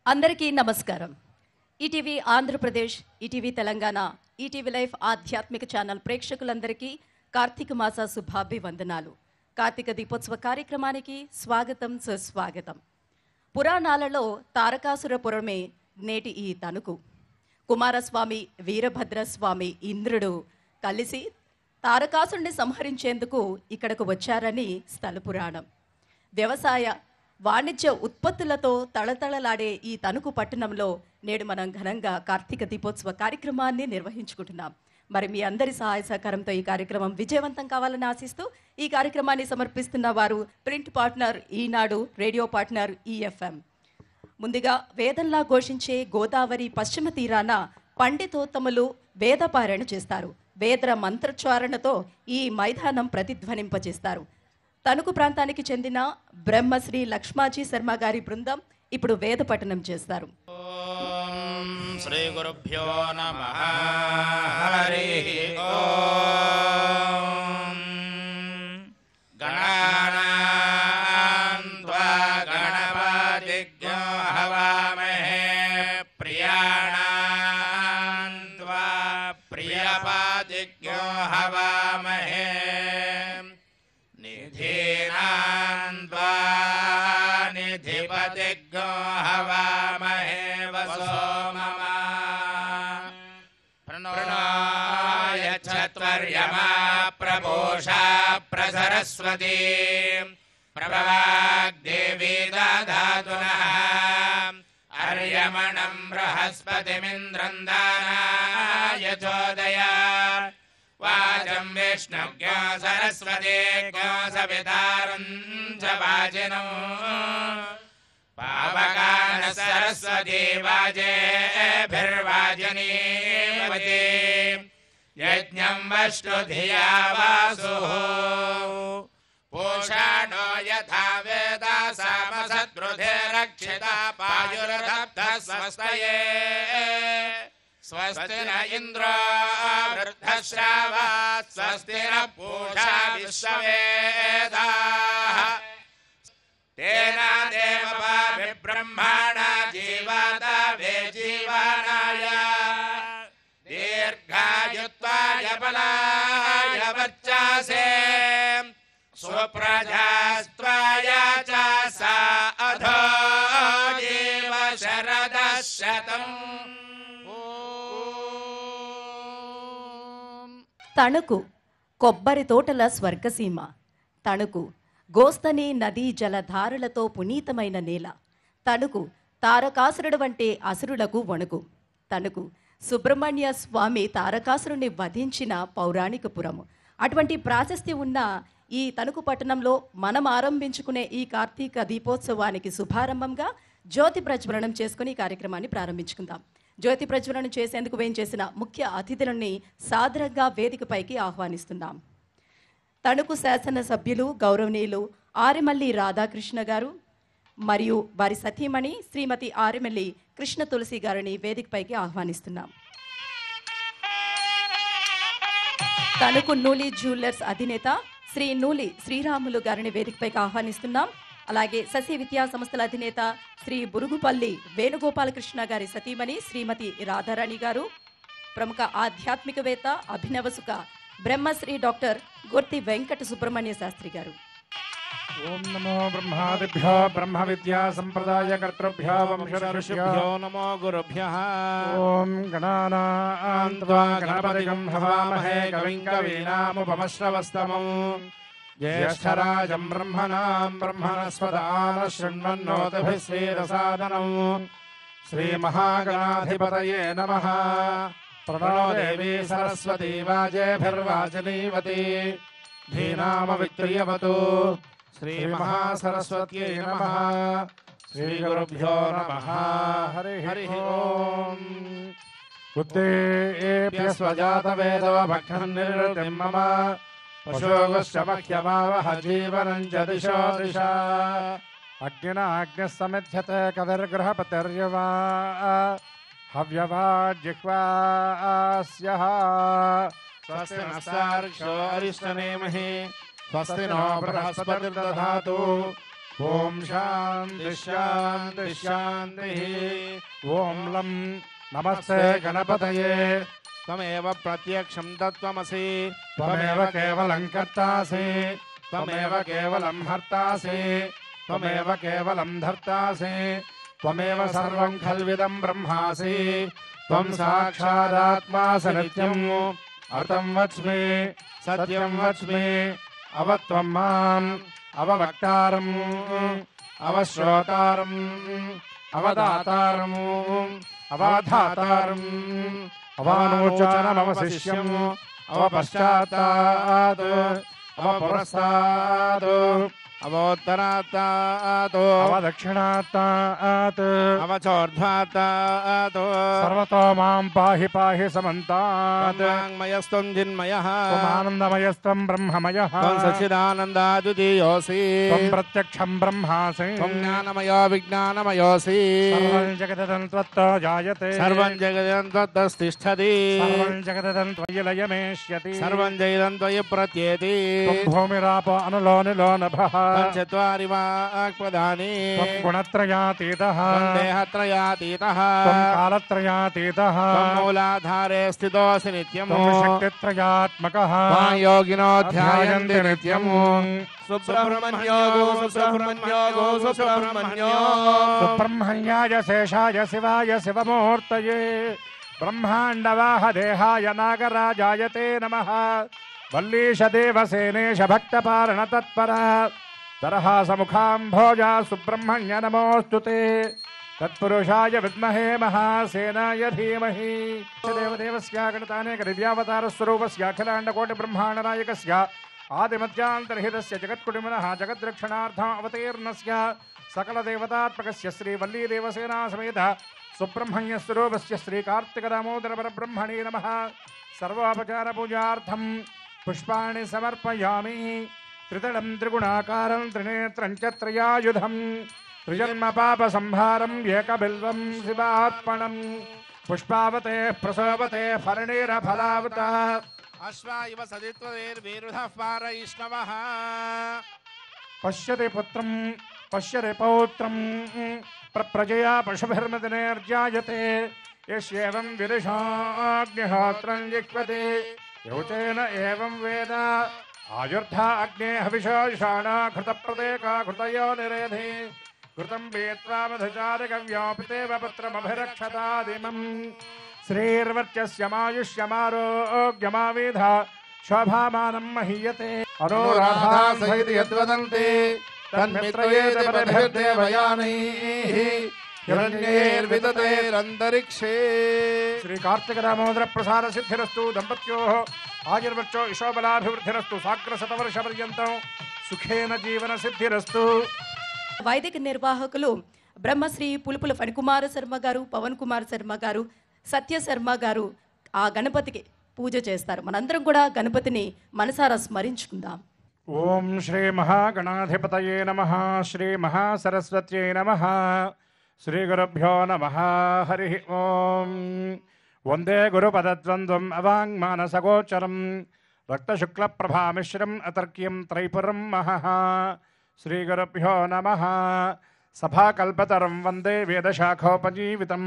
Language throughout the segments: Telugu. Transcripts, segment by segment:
అందరికీ నమస్కారం. ETV Andhra Pradesh, ETV Telangana, ETV life ఆధ్యాత్మిక ఛానల్ ప్రేక్షకులందరికీ కార్తీక మాస శుభాభివందనాలు. కార్తీక దీపోత్సవ కార్యక్రమానికి స్వాగతం, సుస్వాగతం. పురాణాలలో తారకాసురపురమే నేటి ఈ తణుకు. కుమారస్వామి, వీరభద్రస్వామి, ఇంద్రుడు కలిసి తారకాసురుని సంహరించేందుకు ఇక్కడకు వచ్చారని స్థల పురాణం. వ్యవసాయ వాణిజ్య ఉత్పత్తులతో తళతళలాడే ఈ తణుకు పట్టణంలో నేడు మనం ఘనంగా కార్తీక దీపోత్సవ కార్యక్రమాన్ని నిర్వహించుకుంటున్నాం. మరి మీ అందరి సహాయ సహకారంతో ఈ కార్యక్రమం విజయవంతం కావాలని ఆశిస్తూ ఈ కార్యక్రమాన్ని సమర్పిస్తున్న వారు ప్రింట్ పార్ట్నర్ ఈనాడు, రేడియో పార్ట్నర్ ఈఎఫ్ఎం. ముందుగా వేదంలా ఘోషించే గోదావరి పశ్చిమ తీరాన పండితోత్తములు వేదపారాయణ చేస్తారు. వేద మంత్రోచ్చారణతో ఈ మైదానం ప్రతిధ్వనింపజేస్తారు. తణుకు ప్రాంతానికి చెందిన బ్రహ్మశ్రీ లక్ష్మాజీ శర్మ గారి బృందం ఇప్పుడు వేద పఠనం చేస్తారు. శ్రీ గురుభ్యో నమః. హరి ఓం. గణానాం త్వా గణపతిజ్ఞో హవామహే ప్రియాణాం త్వా ప్రియపతిజ్ఞో హవామహే నిధీనాం త్వా నిధిపతిజ్ఞో హవామహే వసో మమ. ప్రణోయ చత్వర్యమా ప్రపోషా ప్రసరస్వతి ప్రభవాగ్దేవీ దధాతు నః అర్యమణం బృహస్పతిమింద్రం దానాయ చోదయా వాచం విష్ణుజ్ఞో సరస్వతీజ్ఞో సవితారం చ వాజినో పావకాన సరస్వతీ వాజేభిర్వాజనీవతి యజ్ఞం వష్టు ధియా వాసుః పూషాణో యథా వేద సమసద్రుధే రక్షితా పాయుర్దబ్ధ స్వస్తయే స్వస్తి న ఇంద్రో వృద్ధశ్రావా స్వస్తి న పూషా విశ్వవేదాః తేన దేవపాభి బ్రహ్మణ జీవతవే జీవనాయ దీర్ఘాయుత్వాయ బలాయ వర్చసే సుప్రజాస్త్వాయ చ సా అధో జీవ శరదశతం. తణుకు కొబ్బరి తోటల స్వర్గసీమ. తణుకు గోస్తని నదీ జలధారలతో పునీతమైన నేల. తణుకు తారకాసురుడు వంటి అసురులకు వణుకు. తణుకు సుబ్రహ్మణ్య స్వామి తారకాసురుని వధించిన పౌరాణిక పురము. అటువంటి ప్రాశస్తి ఉన్న ఈ తణుకు పట్టణంలో మనం ఆరంభించుకునే ఈ కార్తీక దీపోత్సవానికి శుభారంభంగా జ్యోతి ప్రజ్వలనం చేసుకుని ఈ కార్యక్రమాన్ని ప్రారంభించుకుందాం. జ్యోతి ప్రజ్వలనం చేసేందుకు వేయించేసిన ముఖ్య అతిథులని సాదరంగా వేదికపైకి ఆహ్వానిస్తున్నాం. తణుకు శాసనసభ్యులు గౌరవనీయులు ఆరిమల్లి రాధాకృష్ణ గారు మరియు వారి సతీమణి శ్రీమతి ఆరిమల్లి కృష్ణ తులసి గారిని వేదికపైకి ఆహ్వానిస్తున్నాం. తణుకు నూలి జ్యువెలర్స్ అధినేత శ్రీ నూలి శ్రీరాములు గారిని వేదికపైకి ఆహ్వానిస్తున్నాం. అలాగే శశి విద్యా సంస్థల అధినేత శ్రీ బురుగుపల్లి వేణుగోపాలకృష్ణ గారి సతీమణి శ్రీమతి రాధారాణి గారు, ప్రముఖ ఆధ్యాత్మికవేత్త అభినవసుక బ్రహ్మశ్రీ డాక్టర్ గుర్తి వెంకట సుబ్రహ్మణ్య శాస్త్రి గారు. ఓం నమో బ్రహ్మాదిభ్యో బ్రహ్మ విద్యా సంప్రదాయ కర్తృభ్యో వంశఋషిభ్యో నమో గురుభ్యః. ఓం గణానాం త్వా గణపతిగం హవామహే కవిం కవీనాముపమశ్రవస్తమం జ్యేష్ఠరాజం బ్రహ్మణాం బ్రహ్మణస్పదాన శృణ్వన్నోతిభిः శ్రీరసాదనం. శ్రీమహాగణాధిపతయే నమః. ప్రణో దేవీ సరస్వతీ వాజేభిర్వాజనీవతి ధీనామవిక్రియవతు. శ్రీమహాసరస్వత్యై నమః. శ్రీగురుభ్యో నమః. హరి ఓం. ఉత్తేభ్యస్వజాతవేదవ భక్తన్నిర్వృతిం మమ పశోగశ్చ మహ్యమావహ జీవనం చ దిశో దిశా. అగ్నినా అగ్నిః సమిధ్యతే కవిర్గృహపతిర్యువా హవ్యవాజిహ్వాస్యః. స్వస్తి నస్తార్క్ష్యో అరిష్టనేమిః. స్వస్తి నో బృహస్పతిర్దధాతు. ఓం శాంతి శాంతి శాంతి. ఓం లం నమస్తే గణపతయే. త్వమేవ ప్రత్యక్షం తత్వమసి. త్వమేవ కేవలం కర్తాసి. త్వమేవ కేవలం హర్తాసి. త్వమేవ కేవలం ధర్తాసి. త్వమేవ సర్వం ఖల్విదం బ్రహ్మాసి. త్వం సాక్షాదాత్మాసి నిత్యం. అర్థం వచ్మి సత్యం వచ్మి. అవత్వం మాం అవవక్తారం అవశ్రోతారం అవదాతారం అవాధాతారం అవానోచానమవశిష్యం అవపశ్చాత్తాత్ అవపురస్తాత్ అవోత్తరాత్తాత్ అవదక్షిణాత్తాత్ అవచోర్ధ్వాత్తాత్ సర్వతో మాం పాహి పాహి సమంతాత్. వాంగ్మయస్త్వం చిన్మయః త్వమానందమయస్త్వం బ్రహ్మమయః. త్వం సచ్చిదానందాద్వితీయోऽసి. త్వం ప్రత్యక్షం బ్రహ్మాసి. త్వం జ్ఞానమయో విజ్ఞానమయోऽసి. సర్వం జగదం త్వత్తో జాయతే. సర్వం జగదం త్వత్తస్థిష్ఠతి. సర్వం జగదం త్వయి లయమేష్యతి. సర్వం జగదం త్వయి ప్రత్యేతి. త్వం భూమిరాపో అనులో నిలో నభః. చత్వారి వాక్పదాని. త్వం గుణత్రయాతీతః. త్వం దేహత్రయాతీతః. త్వం కాలత్రయాతీతః. త్వం మూలాధారే స్థితోऽసి నిత్యం. త్వం శక్తిత్రయాత్మకః. త్వాం యోగినో ధ్యాయంతి నిత్యం. సుబ్రహ్మణ్యో సుబ్రహ్మణ్యో సుబ్రహ్మణ్యో. సుబ్రహ్మణ్యాయ శేషాయ శివాయ శివమూర్తయే. బ్రహ్మాండవాహ దేహాయ నాగరాజాయ తే నమః. వల్లీశదేవసేనేశ భక్తపాలన తత్పర. తరహాసముఖాంభోజా సుబ్రహ్మణ్య నమోऽस्तुते. తత్పురుషాయ విద్మహే మహాసేనాయ ధీమహి. దేవదేవస్య గణతానేక దివ్యావతార స్వరూపస్య అఖిలాండకోటి బ్రహ్మాండ నాయకస్య ఆదిమధ్యాంతర్హితస్య జగత్కుటుంబినః జగద్రక్షణార్థం అవతీర్ణస్య సకల దేవతాత్మకస్య శ్రీ వల్లీ దేవసేనా సమేత సుబ్రహ్మణ్య స్వరూపస్య శ్రీ కార్తిక దామోదర పరబ్రహ్మణే నమః. సర్వోపచార పూజార్థం పుష్పాణి సమర్పయామి. త్రిదళం త్రిగుణాకారం త్రినేత్రం చ త్రయాయుధం. త్రిజన్మ పాప సంహారం ఏకబిల్వం శివార్పణం. పుష్పావతే ప్రసవతే ఫరణీర ఫలావత. అశ్వా ఇవ సదిత్వైర్విరుధః పారయిష్ణవః. పశ్యతి పుత్రం పశ్యతి పౌత్రం ప్రజయా పశుభిర్మదినేర్జాయతే. యస్యేవం విదుషాగ్నిహోత్రం జిహ్వతి. యౌచేన ఏవం వేద ఆయుర్ధా అగ్నే హవిషాషాణా ఘృతప్రదేకా ఘృతయో నిరేధి. ఘృతం వేత్వా మధుచారగవ్యోపితేవ పుత్రమభిరక్షతాదిమం. శ్రీర్వర్చస్యమాయుష్యమారోగ్యమావిధ శోభామానం మహీయతే. అనురాధా సహితి యద్వదంతి తన్మిత్రయేతి పరభిర్దేవయానైః. హిరణ్యైర్విదతైరంతరిక్షే. శ్రీ కార్తిక దామోదర ప్రసాద సిద్ధిరస్తు. దంపత్యోః ఆయుర్వర్చో యశోబలాభివృద్ధిరస్తు. సాగ్ర శతవర్ష పర్యంతం సుఖేన జీవన సిద్ధిరస్తు. వైదిక నిర్వాహకులు బ్రహ్మశ్రీ పులుపుల ఫణికుమార శర్మ గారు, పవన్ కుమార్ శర్మ గారు, సత్య శర్మ గారు ఆ గణపతికి పూజ చేస్తారు. మనందరం కూడా గణపతిని మనసారా స్మరించుకుందాం. ఓం శ్రీ మహాగణాధిపతయే నమః. శ్రీ మహాసరస్వత్యై నమః. శ్రీ గురుభ్యో నమః. హరి ఓం. వందే గురుపదద్వంద్వం అవాంగ్మానసగోచరం రక్తశుక్లప్రభామిశ్రం అతర్క్యం త్రైపురం మహః. శ్రీ గురుభ్యో నమః. సభాకల్పతరం వందే వేదశాఖోపజీవితం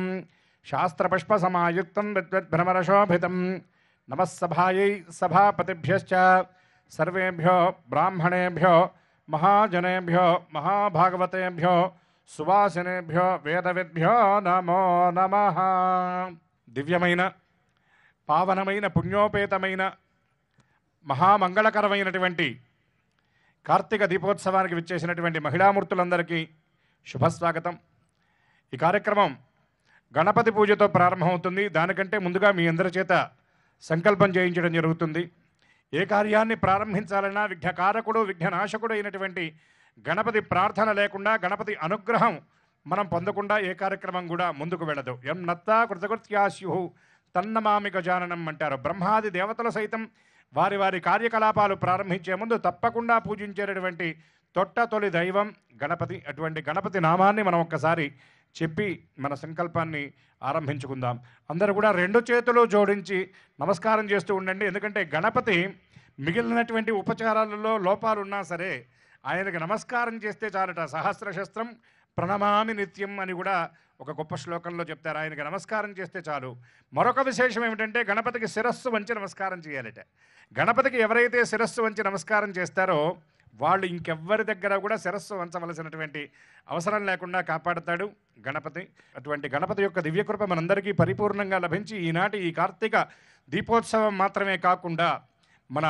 శాస్త్రపుష్పసమాయుక్తం విద్వద్భ్రమరశోభితం. నమః సభాయై సభాపతిభ్యశ్చ సర్వేభ్యో బ్రాహ్మణేభ్యో మహాజనేభ్యో మహాభాగవతేభ్యో సువాసినేభ్యో వేదవిద్భ్యో నమో నమః. దివ్యమైన పావనమైన పుణ్యోపేతమైన మహామంగళకరమైనటువంటి కార్తీక దీపోత్సవానికి విచ్చేసినటువంటి మహిళామూర్తులందరికీ శుభస్వాగతం. ఈ కార్యక్రమం గణపతి పూజతో ప్రారంభమవుతుంది. దానికంటే ముందుగా మీ అందరి చేత సంకల్పం చేయించడం జరుగుతుంది. ఏ కార్యాన్ని ప్రారంభించాలన్నా విఘ్నకారకుడు విఘ్ననాశకుడు అయినటువంటి గణపతి ప్రార్థన లేకుండా, గణపతి అనుగ్రహం మనం పొందకుండా ఏ కార్యక్రమం కూడా ముందుకు వెళ్ళదు. ఎం నత్తా కృతకృత్యాస్యు తన్నమామి గజాననం అంటారు. బ్రహ్మాది దేవతలు సైతం వారి వారి కార్యకలాపాలు ప్రారంభించే ముందు తప్పకుండా పూజించేటటువంటి తొలి దైవం గణపతి. అటువంటి గణపతి నామాన్ని మనం ఒక్కసారి చెప్పి మన సంకల్పాన్ని ఆరంభించుకుందాం. అందరూ కూడా రెండు చేతులు జోడించి నమస్కారం చేస్తూ ఉండండి. ఎందుకంటే గణపతి మిగిలినటువంటి ఉపచారాలలో లోపాలున్నా సరే ఆయనకి నమస్కారం చేస్తే చాలట. సహస్రశస్త్రం ప్రణమామి నిత్యం అని కూడా ఒక గొప్ప శ్లోకంలో చెప్తారు. ఆయనకి నమస్కారం చేస్తే చాలు. మరొక విశేషం ఏమిటంటే గణపతికి శిరస్సు వంచి నమస్కారం చేయాలట. గణపతికి ఎవరైతే శిరస్సు వంచి నమస్కారం చేస్తారో వాళ్ళు ఇంకెవ్వరి దగ్గర కూడా శిరస్సు వంచవలసినటువంటి అవసరం లేకుండా కాపాడుతాడు గణపతి. అటువంటి గణపతి యొక్క దివ్యకృప మనందరికీ పరిపూర్ణంగా లభించి ఈనాటి ఈ కార్తీక దీపోత్సవం మాత్రమే కాకుండా మన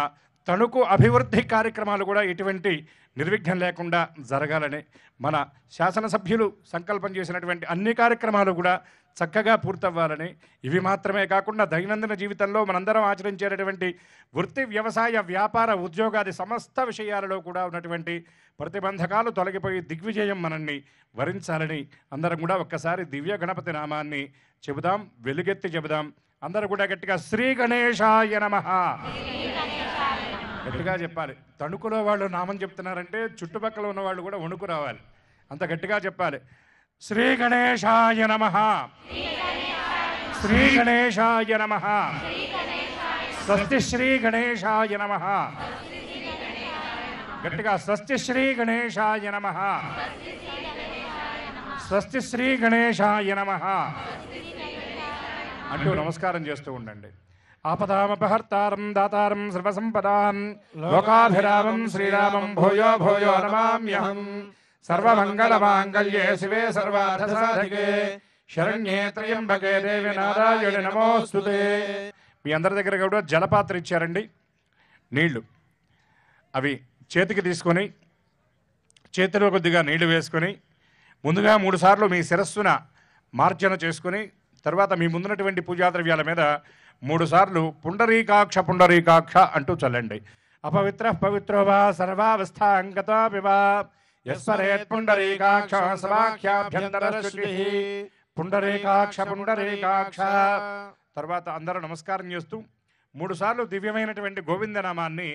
తణుకు అభివృద్ధి కార్యక్రమాలు కూడా ఎటువంటి నిర్విఘ్నం లేకుండా జరగాలని మన శాసనసభ్యులు సంకల్పం చేసినటువంటి అన్ని కార్యక్రమాలు కూడా చక్కగా పూర్తవ్వాలని, ఇవి మాత్రమే కాకుండా దైనందిన జీవితంలో మనందరం ఆచరించేటటువంటి వృత్తి, వ్యవసాయ, వ్యాపార, ఉద్యోగాది సమస్త విషయాలలో కూడా ఉన్నటువంటి ప్రతిబంధకాలు తొలగిపోయి దిగ్విజయం మనల్ని వరించాలని అందరం కూడా ఒక్కసారి దివ్య గణపతి నామాన్ని చెబుదాం, వెలుగెత్తి చెబుదాం. అందరూ కూడా గట్టిగా శ్రీ గణేశాయ నమః గట్టిగా చెప్పాలి. తణుకులో వాళ్ళు నామం చెప్తున్నారంటే చుట్టుపక్కల ఉన్న వాళ్ళు కూడా వణుకు రావాలి, అంత గట్టిగా చెప్పాలి. శ్రీ గణేశాయ నమః, శ్రీ గణేశాయ నమః, స్వస్తి శ్రీ గణేశాయ నమః, గట్టిగా స్వస్తి శ్రీ గణేశాయ నమః, స్వస్తి శ్రీ గణేశాయ నమః అంటూ నమస్కారం చేస్తూ ఉండండి. ఆపదామపహర్తారం దాతారం సర్వసంపదాం లోకాభిరామం శ్రీరామం భూయో భూయో నమామ్యహం. సర్వమంగళమాంగళ్యే శివే సర్వార్థసాధికే శరణ్యే త్రయంబకే దేవి నారాయణి నమోస్తుతే. మీ అందరి దగ్గర కూడా జలపాత్ర ఇచ్చారండి, నీళ్లు. అవి చేతికి తీసుకొని చేతిలో కొద్దిగా నీళ్లు వేసుకొని ముందుగా 3 సార్లు మీ శిరస్సున మార్జన చేసుకొని తర్వాత మీ ముందున్నటువంటి పూజా ద్రవ్యాల మీద 3 సార్లు పుండరీకాక్ష పుండరీకాక్ష అంటూ చల్లండి. అపవిత్ర పవిత్రో వా సర్వావస్థాంగతోపివా యస్మరేత్ పుండరీకాక్ష సమాఖ్యాభ్యంతరశుచిః పుండరీకాక్ష పుండరీకాక్ష. తర్వాత అందరూ నమస్కారం చేస్తూ 3 సార్లు దివ్యమైనటువంటి గోవిందనామాన్ని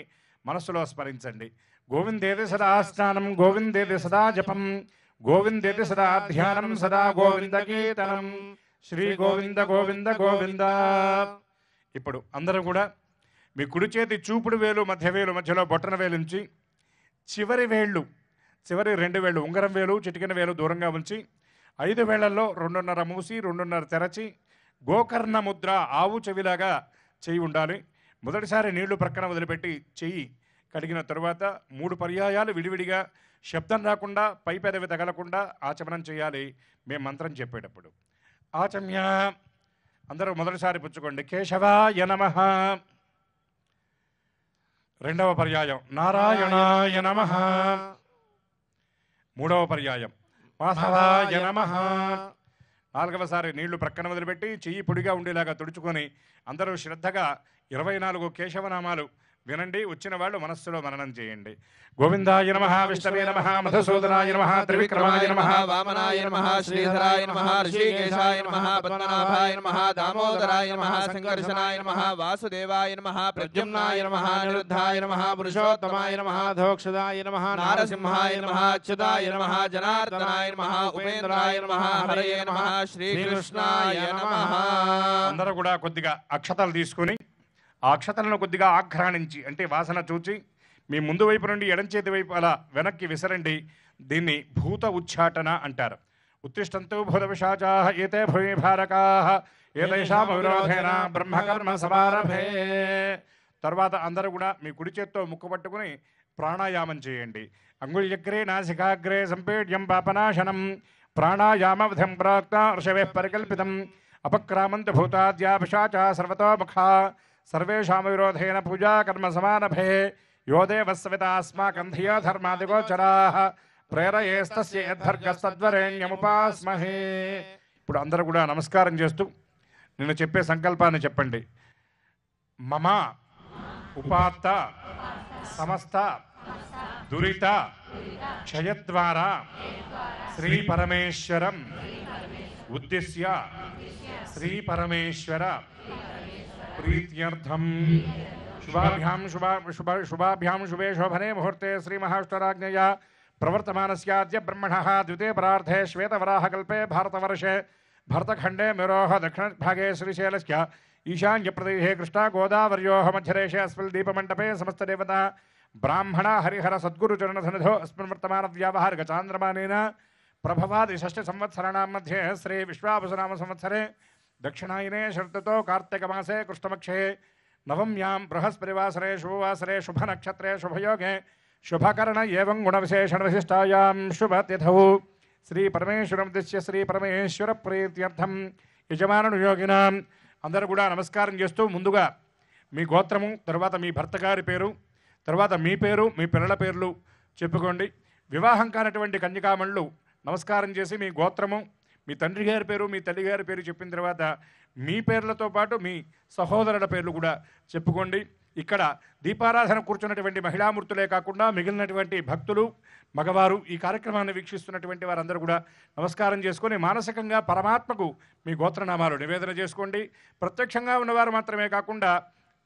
మనస్సులో స్మరించండి. గోవిందేది సదా స్నానం, గోవిందేది సదా జపం, గోవిందేది సదా ధ్యానం, సదా గోవింద కీర్తనం, శ్రీ గోవింద గోవింద గోవింద. ఇప్పుడు అందరూ కూడా మీ కుడి చేతి చూపుడు వేలు మధ్య వేలు మధ్యలో బొట్టన వేలు ఉంచి చివరి 2 వేళ్ళు ఉంగరం వేలు చిటికెన వేలు దూరంగా ఉంచి 5 వేళ్లలో 2.5 మూసి 2.5 తెరచి గోకర్ణ ముద్ర ఆవు చెవిలాగా చెయ్యి ఉండాలి. మొదటిసారి నీళ్లు ప్రక్కన వదిలిపెట్టి చెయ్యి కడిగిన తరువాత 3 పర్యాయాలు విడివిడిగా శబ్దం రాకుండా పై పెదవి తగలకుండా ఆచమనం చేయాలి మేము మంత్రం చెప్పేటప్పుడు. ఆచమ్య అందరూ మొదటిసారి పుచ్చుకోండి. కేశవాయ నమః. రెండవ పర్యాయం నారాయణాయ నమః. మూడవ పర్యాయం మాధవాయ నమః. నాలుగవసారి నీళ్లు ప్రక్కన వదిలిపెట్టి చెయ్యి పొడిగా ఉండేలాగా తుడుచుకొని అందరూ శ్రద్ధగా 24 కేశవనామాలు వినండి. వచ్చిన వాళ్ళు మనస్సులో మననం చేయండి. గోవిందాయ నమః, విష్ణవే నమః, మధుసూదనాయ నమః, త్రివిక్రమాయ నమః, వామనాయ నమః, శ్రీధరాయ నమః, ఋషికేశాయ నమః, పద్మనాభాయ నమః, దామోదరాయ నమః, సంకర్షణాయ నమః, వాసుదేవాయ నమః, ప్రద్యుమ్నాయ నమః, నిరుద్ధాయ నమః, పురుషోత్తమాయ నమః, ధోక్షదాయ నమః, నారసింహాయ నమః, అచ్యుతాయ నమః, జనార్దనాయ నమః, ఉపేంద్రాయ నమః, హరయే నమః, శ్రీకృష్ణాయ నమః. అందరూ కూడా కొద్దిగా అక్షతలు తీసుకుని ఆ అక్షతలను కొద్దిగా ఆఘ్రాణించి అంటే వాసన చూచి మీ ముందు వైపు నుండి ఎడం చేతి వైపు అలా వెనక్కి విసరండి. దీన్ని భూత ఉచ్చాటన అంటారు. ఉత్తిష్టంతు భూత విశాచాః ఏతే భూమి భారకాః ఏతేషాం విరోధేన బ్రహ్మకర్మ సమారభే. తర్వాత అందరూ కూడా మీ కుడి చేత్తో ముక్కు పట్టుకుని ప్రాణాయామం చేయండి. అంగుళ్యగ్రే నాసికాగ్రే సంపీడ్యం పాపనాశనం ప్రాణాయామవధిం ప్రోక్త ఋషవే పరికల్పితం అపక్రామంత భూతాద్యా పిశాచా సర్వతోముఖా సర్వేషాం విరోధేన పూజా కర్మ సమారభే యో దేవస్సవితాస్మాకం ధియో ధర్మాదిగోచరాః ప్రేరయేస్తస్య యద్భర్గస్తద్వరేణ్యముపాస్మహే. ఇప్పుడు అందరూ కూడా నమస్కారం చేస్తూ నేను చెప్పే సంకల్పాన్ని చెప్పండి. మమ ఉపాత్త సమస్త దురిత క్షయద్వారా శ్రీ పరమేశ్వరం ఉద్దిశ్య శ్రీ పరమేశ్వర ప్రీత్యర్థం శుభాభ్యాం శుభే శోభనే ముహూర్తే శ్రీ మహాష్టారాజ్ఞయా ప్రవర్తమానస్యాద్య బ్రహ్మణః ద్వితీయ పరార్థే శ్వేతవరాహకల్పే భారతవర్షే భరతఖండే మేరోః దక్షిణభాగే శ్రీశైలస్య ఈశాన్యప్రదేశే కృష్ణా గోదావర్యోః మధ్యదేశే అస్మిన్ దీపమంటపే సమస్తదేవతా బ్రాహ్మణ హరిహర సద్గురు చరణధనిధో అస్మిన్ వర్తమాన వ్యావహారిక చాంద్రమానేన ప్రభవాది షష్ఠ సంవత్సరాణం మధ్యే శ్రీ విశ్వావసునామ సంవత్సరే దక్షిణాయనే శరదతో కార్తీక మాసే కృష్ణపక్షే నవమ్యాం బృహస్పతివాసరే శుభవాసరే శుభనక్షత్రే శుభయోగే శుభకరణ ఏవం గుణవిశేషణ విశిష్టాయాం శుభతిథౌ శ్రీ పరమేశ్వరం దిశ్య శ్రీ పరమేశ్వర ప్రీత్యర్థం యజమానుడు యోగినాం. అందరూ కూడా నమస్కారం చేస్తూ ముందుగా మీ గోత్రము, తర్వాత మీ భర్త గారి పేరు, తర్వాత మీ పేరు, మీ పిల్లల పేర్లు చెప్పుకోండి. వివాహం కానటువంటి కన్యకామణులు నమస్కారం చేసి మీ గోత్రము, మీ తండ్రి గారి పేరు, మీ తల్లి గారి పేరు చెప్పిన తర్వాత మీ పేర్లతో పాటు మీ సహోదరుల పేర్లు కూడా చెప్పుకోండి. ఇక్కడ దీపారాధన కూర్చున్నటువంటి మహిళామూర్తులే కాకుండా మిగిలినటువంటి భక్తులు, మగవారు ఈ కార్యక్రమాన్ని వీక్షిస్తున్నటువంటి వారందరూ కూడా నమస్కారం చేసుకొని మానసికంగా పరమాత్మకు మీ గోత్రనామాలు నివేదన చేసుకోండి. ప్రత్యక్షంగా ఉన్నవారు మాత్రమే కాకుండా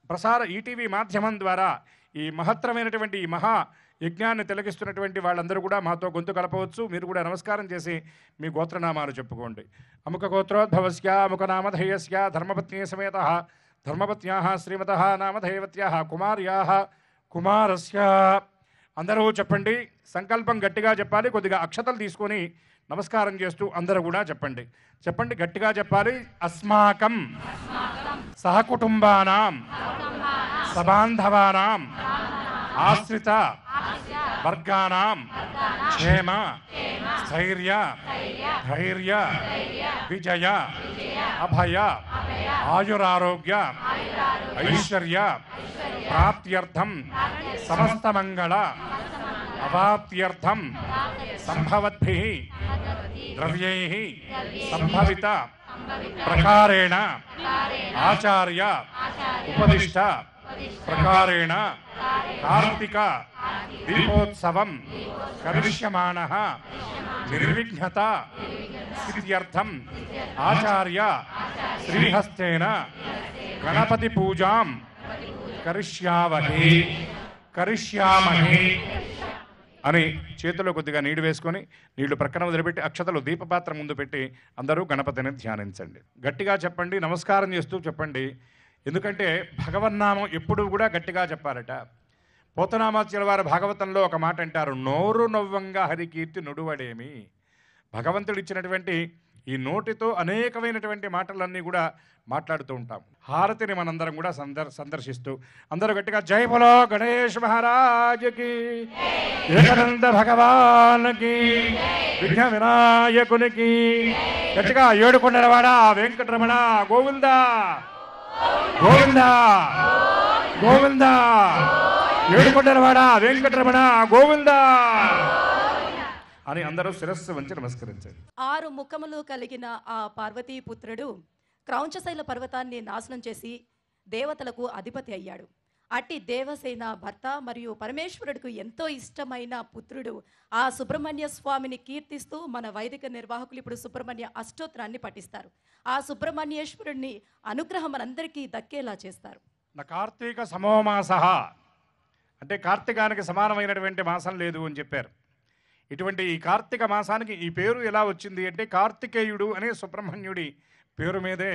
ప్రసార ఈటీవీ మాధ్యమం ద్వారా ఈ మహత్తరమైనటువంటి ఈ మహా యజ్ఞాన్ని తిలకిస్తున్నటువంటి వాళ్ళందరూ కూడా మాతో గొంతు కలపవచ్చు. మీరు కూడా నమస్కారం చేసి మీ గోత్రనామాలు చెప్పుకోండి. అముక గోత్రోద్భవస్య అముక నామధేయస్య ధర్మపత్ని సమేత ధర్మపత్న్యా శ్రీమత నామధేయవత్యా కుమార్యా కుమారస్య. అందరూ చెప్పండి. సంకల్పం గట్టిగా చెప్పాలి. కొద్దిగా అక్షతలు తీసుకొని నమస్కారం చేస్తూ అందరూ కూడా చెప్పండి. చెప్పండి, గట్టిగా చెప్పాలి. అస్మాకం సహకుటుంబానాం సబాంధవానాం ఆశ్రిత వర్గానాం క్షేమ స్థైర్య ధైర్య విజయ అభయ ఆయురారోగ్య ఐశ్వర్య ప్రాప్త్యర్థం సమస్త మంగళ అవాప్త్యర్థం సంభవద్భిః ద్రవ్యైః సంభవిత ప్రకారేణ ఆచార్య ఉపదిష్ట ప్రకారేణ కార్తీక దీపోత్సవం కరిష్యమాణః నిర్విఘ్నత సిద్ధ్యర్థం ఆచార్య శ్రీహస్తేన గణపతి పూజాం కరిష్యామహే అని చేతిలో కొద్దిగా నీళ్లు వేసుకొని నీళ్లు ప్రక్కన వదిలిపెట్టి అక్షతలు దీపపాత్ర ముందు పెట్టి అందరూ గణపతిని ధ్యానించండి. గట్టిగా చెప్పండి, నమస్కారం చేస్తూ చెప్పండి. ఎందుకంటే భగవన్నామం ఎప్పుడూ కూడా గట్టిగా చెప్పారట. పోతనామాచ్యుల వారు భాగవతంలో ఒక మాట అంటారు, నోరు నవ్వంగా హరికీర్తి నుడువడేమి. భగవంతుడు ఇచ్చినటువంటి ఈ నోటితో అనేకమైనటువంటి మాటలన్నీ కూడా మాట్లాడుతూ ఉంటాం. హారతిని మనందరం కూడా సందర్శిస్తూ అందరూ గట్టిగా జై బోలో గణేష్ మహారాజుకి, ఏకానంద భగవానికి, విఘ్న వినాయకునికి, గట్టిగా ఏడుకొండలవాడ వెంకటరమణ గోవింద గోవింద గోవింద, ఏడుకొండలవాడ వెంకటరమణ గోవింద అని అందరూ శిరస్సు వంచి నమస్కరించారు. 6 ముఖములు కలిగిన ఆ పార్వతీపుత్రుడు క్రౌంచశైల పర్వతాన్ని నాశనం చేసి దేవతలకు అధిపతి అయ్యాడు. అట్టి దేవసేన భర్త మరియు పరమేశ్వరుడికి ఎంతో ఇష్టమైన పుత్రుడు ఆ సుబ్రహ్మణ్య స్వామిని కీర్తిస్తూ మన వైదిక నిర్వాహకులు ఇప్పుడు సుబ్రహ్మణ్య అష్టోత్తరాన్ని పఠిస్తారు. ఆ సుబ్రహ్మణ్యేశ్వరుడిని అనుగ్రహం మనందరికీ దక్కేలా చేస్తారు. నా కార్తీక సమోమాసః అంటే కార్తీకానికి సమానమైనటువంటి మాసం లేదు అని చెప్పారు. ఇటువంటి ఈ కార్తీక మాసానికి ఈ పేరు ఎలా వచ్చింది అంటే కార్తికేయుడు అనే సుబ్రహ్మణ్యుడి పేరు మీదే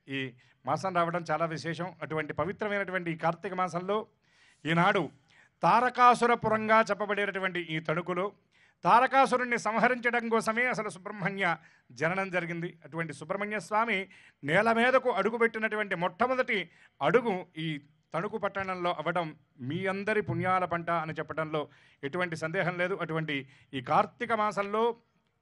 ఈ మాసం రావడం చాలా విశేషం. అటువంటి పవిత్రమైనటువంటి ఈ కార్తీక మాసంలో ఈనాడు తారకాసురపురంగా చెప్పబడేటటువంటి ఈ తణుకులో తారకాసురుణ్ణి సంహరించడం కోసమే అసలు సుబ్రహ్మణ్య జననం జరిగింది. అటువంటి సుబ్రహ్మణ్య స్వామి నేల మీదకు అడుగుపెట్టినటువంటి మొట్టమొదటి అడుగు ఈ తణుకు పట్టణంలో అవ్వడం మీ అందరి పుణ్యాల పంట అని చెప్పడంలో ఎటువంటి సందేహం లేదు. అటువంటి ఈ కార్తీక మాసంలో